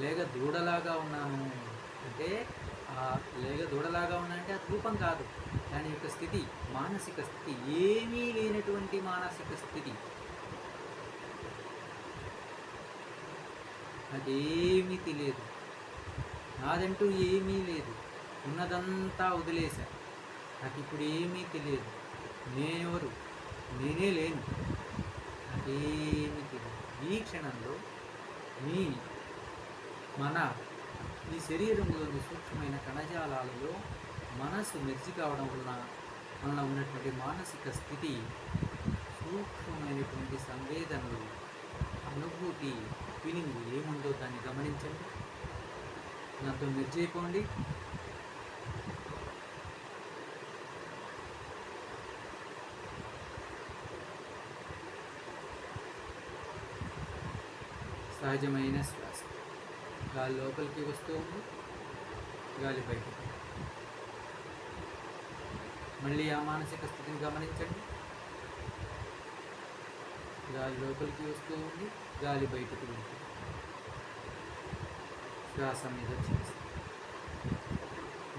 లేగ దూడలాగా ఉన్నాను. అంటే ఆ లేగ దూడలాగా ఉన్నానంటే అది రూపం కాదు, దాని యొక్క స్థితి, మానసిక స్థితి, ఏమీ లేనటువంటి మానసిక స్థితి. నాకేమీ తెలియదు, నాదంటూ ఏమీ లేదు, ఉన్నదంతా వదిలేశా, నాకు ఇప్పుడు ఏమీ తెలియదు, నేనెవరు, నేనే లేను, నాకేమీ తెలియదు. ఈ క్షణంలో మీ మన ఈ శరీరంలోని సూక్ష్మమైన కణజాలాలలో మనసు మెర్జి కావడం వలన మనలో ఉన్నటువంటి మానసిక స్థితి, సూక్ష్మమైనటువంటి సంవేదనలు, అనుభూతి, ఫీలింగ్ ఏముందో దాన్ని గమనించండి. నాతో మెర్జి అయిపోండి. సహజమైన శ్వాస, గాలి లోపలికి వస్తూ ఉంది, గాలి బయటకు. మళ్ళీ ఆ మానసిక స్థితిని గమనించండి. గాలి లోపలికి వస్తూ ఉంది, గాలి బయటకు వెళ్తుంది. శ్వాస మీద శ్వాస.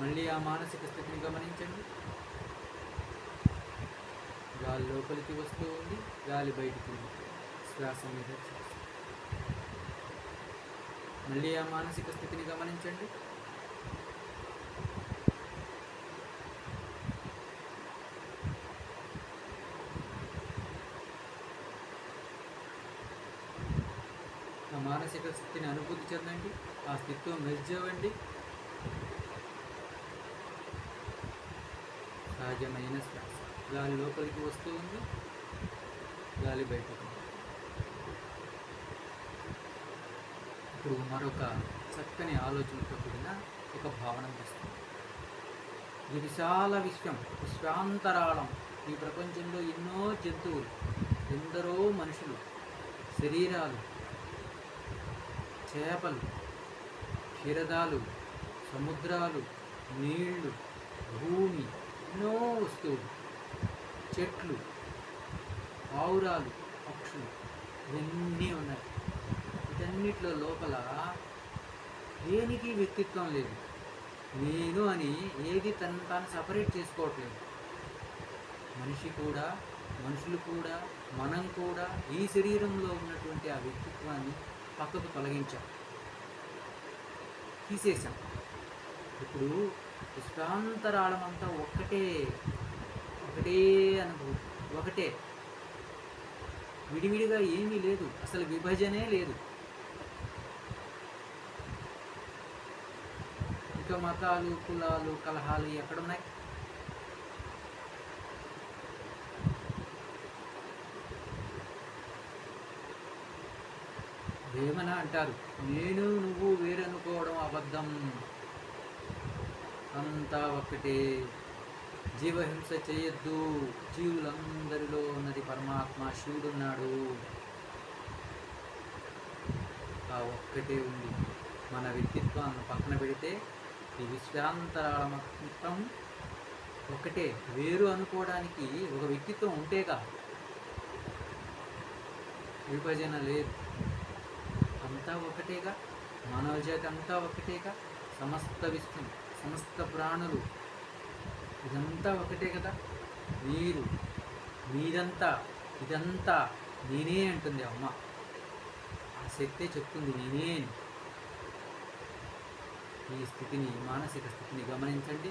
మళ్ళీ ఆ మానసిక స్థితిని గమనించండి. గాలి లోపలికి వస్తూ ఉంది, గాలి బయటకు వెళ్తుంది. శ్వాస మీద శ్వాస. మళ్ళీ ఆ మానసిక స్థితిని గమనించండి. ఆ మానసిక స్థితిని అనుభూతి చెందండి, ఆ స్థితితో మెర్జ్ అవ్వండి. సహజమైన శ్వాస, గాలి లోపలికి వస్తూ ఉంది, గాలి బయటకు. ఇప్పుడు మరొక చక్కని ఆలోచనతో కూడిన ఒక భావన వస్తుంది. ఇది విశాల విశ్వం, విశ్వాంతరాళం. ఈ ప్రపంచంలో ఎన్నో జంతువులు, ఎందరో మనుషులు, శరీరాలు, చేపలు, క్షీరదాలు, సముద్రాలు, నీళ్లు, భూమి, ఎన్నో వస్తువులు, చెట్లు, పావురాలు, పక్షులు, ఇవన్నీ ఉన్నాయి. వీటన్నిటిలో లోపల దేనికి వ్యక్తిత్వం లేదు. నేను అని ఏది తను తాను సపరేట్ చేసుకోవట్లేదు. మనిషి కూడా, మనుషులు కూడా, మనం కూడా ఈ శరీరంలో ఉన్నటువంటి ఆ వ్యక్తిత్వాన్ని పక్కకు తొలగించాం, తీసేసాం. ఇప్పుడు విశ్వాంతరాళం అంతా ఒక్కటే, ఒకటే అనుభూతి, ఒకటే, విడివిడిగా ఏమీ లేదు, అసలు విభజనే లేదు. ఇంకా మతాలు, కులాలు, కలహాలు ఎక్కడున్నాయి? వేమన అంటారు, నేను నువ్వు వేరనుకోవడం అబద్ధం, అంతా ఒక్కటే, జీవహింస చేయొద్దు, జీవులందరిలో ఉన్నది పరమాత్మ, శివుడున్నాడు, ఆ ఒక్కటే ఉంది. మన వ్యక్తిత్వాన్ని పక్కన పెడితే ఈ విశ్వాంతరాళ మొత్తం ఒకటే. వేరు అనుకోవడానికి ఒక వ్యక్తిత్వం ఉంటేగా, విభజన లేదు, అంతా ఒకటేగా, మానవజాతి అంతా ఒకటేగా, సమస్త విశ్వం, సమస్త ప్రాణులు, ఇదంతా ఒకటే కదా. మీరు, మీరంతా, ఇదంతా నేనే అంటుంది అమ్మ. ఆ శక్తే చెప్తుంది నేనే. ఈ స్థితిని, మానసిక స్థితిని గమనించండి,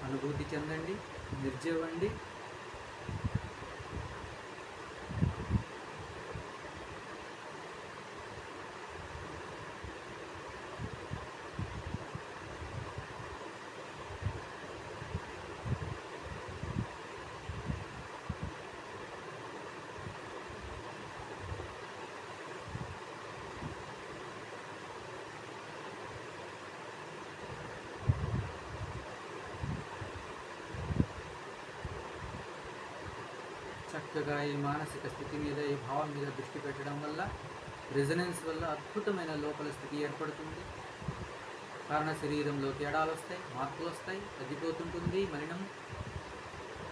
అనుభూతి చెందండి, నిర్జీవండి. చక్కగా ఈ మానసిక స్థితి మీద, ఈ భావం మీద దృష్టి పెట్టడం వల్ల, రెజనెన్స్ వల్ల అద్భుతమైన లోపల స్థితి ఏర్పడుతుంది. కారణ శరీరంలో తేడాలు వస్తాయి, మార్పులు వస్తాయి, తగ్గిపోతుంటుంది మలినం.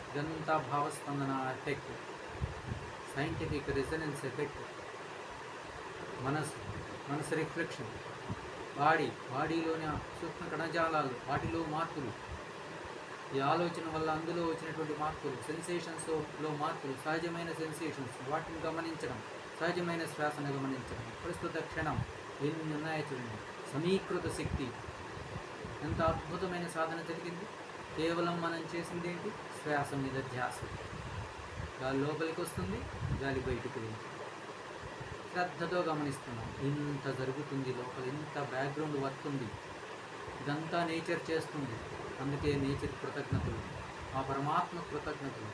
ఇదంతా భావస్పందన ఎఫెక్ట్, సైంటిఫిక్ రెజనెన్స్ ఎఫెక్ట్, మనసు రిఫ్లెక్షన్, బాడీలోని సూక్ష్మ కణజాలాలు, వాటిలో మార్పులు, ఈ ఆలోచన వల్ల అందులో వచ్చినటువంటి మార్పులు, సెన్సేషన్స్లో మార్పులు, సహజమైన సెన్సేషన్స్ వాటిని గమనించడం, సహజమైన శ్వాసను గమనించడం, ప్రస్తుత క్షణం ఎన్ని ఉన్నాయో చూడండి. సమీకృత శక్తి, ఎంత అద్భుతమైన సాధన జరిగింది. కేవలం మనం చేసింది ఏంటి? శ్వాస మీద ధ్యాస. గాలి లోపలికి వస్తుంది, గాలి బయటకు వెళ్తుంది. శ్రద్ధతో గమనిస్తున్నాం. ఇంత జరుగుతుంది లోపల, ఇంత బ్యాక్గ్రౌండ్ వర్క్ ఉంది. ఇదంతా నేచర్ చేస్తుంది. అందుకే నేచర్ కృతజ్ఞతలు, ఆ పరమాత్మ కృతజ్ఞతలు.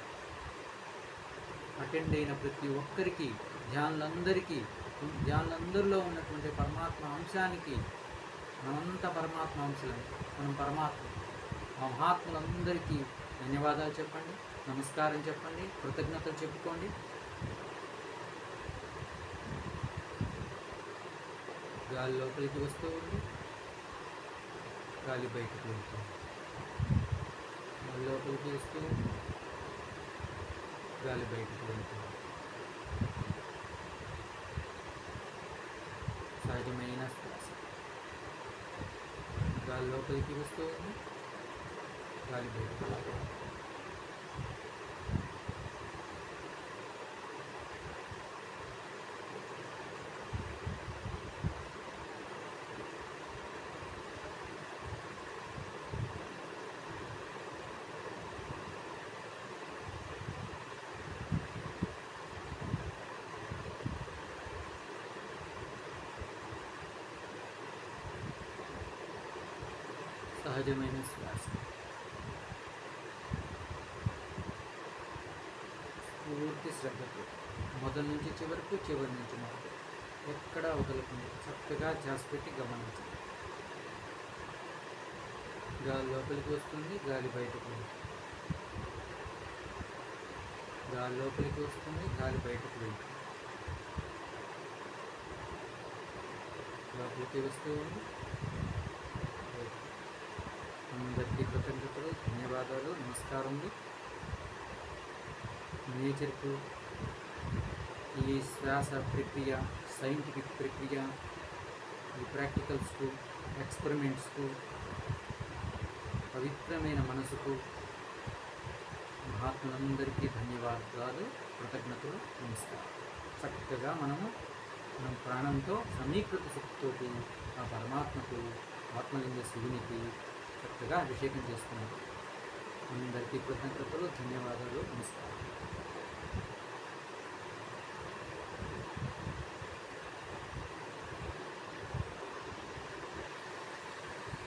అటెండ్ అయిన ప్రతి ఒక్కరికి, ధ్యానులందరిలో ఉన్నటువంటి పరమాత్మ అంశానికి, మనంతా పరమాత్మ అంశాలు, మనం పరమాత్మ. ఆ మహాత్ములందరికీ ధన్యవాదాలు చెప్పండి, నమస్కారం చెప్పండి, కృతజ్ఞతలు చెప్పుకోండి. గాలి లోపలికి వస్తూ ఉంది, గాలి బయటకు వెళ్తుంది. గాలి లోపలికి వస్తూ ఉంది, గాలి బయటకు వెళ్తుంది. సహజమైన శ్వాస. గాలి లోపలికి వస్తూ ఉంది, గాలి బయటకు వెళ్తుంది. సహజమైన శ్వాస. పూర్తి శ్రద్ధతో మొదటి నుంచి చివరకు, చివరి నుంచి మొదలు, ఎక్కడా వదలకుండా చక్కగా ధ్యాస పెట్టి గమనించండి. గాలి లోపలికి వస్తుంది, గాలి బయటకు వెళ్తుంది. గాలి లోపలికి వస్తుంది, గాలి బయటకు వెళ్తుంది. లోపలికి వస్తూ ఉంది. అందరికీ కృతజ్ఞతలు, ధన్యవాదాలు, నమస్కారం. నేచర్కు ఈ శ్వాస ప్రక్రియ, సైంటిఫిక్ ప్రక్రియ, ఈ ప్రాక్టికల్స్కు, ఎక్స్పెరిమెంట్స్కు, పవిత్రమైన మనసుకు, మహాత్ములందరికీ ధన్యవాదాలు, కృతజ్ఞతలు, నమస్కారం. చక్కగా మనం ప్రాణంతో సమీకృత శక్తితోటి ఆ పరమాత్మకు, ఆత్మలింగ శివునికి చక్కగా అభిషేకం చేసుకున్నారు. అందరికీ కృతజ్ఞతలు, ధన్యవాదాలు, నమస్కారం.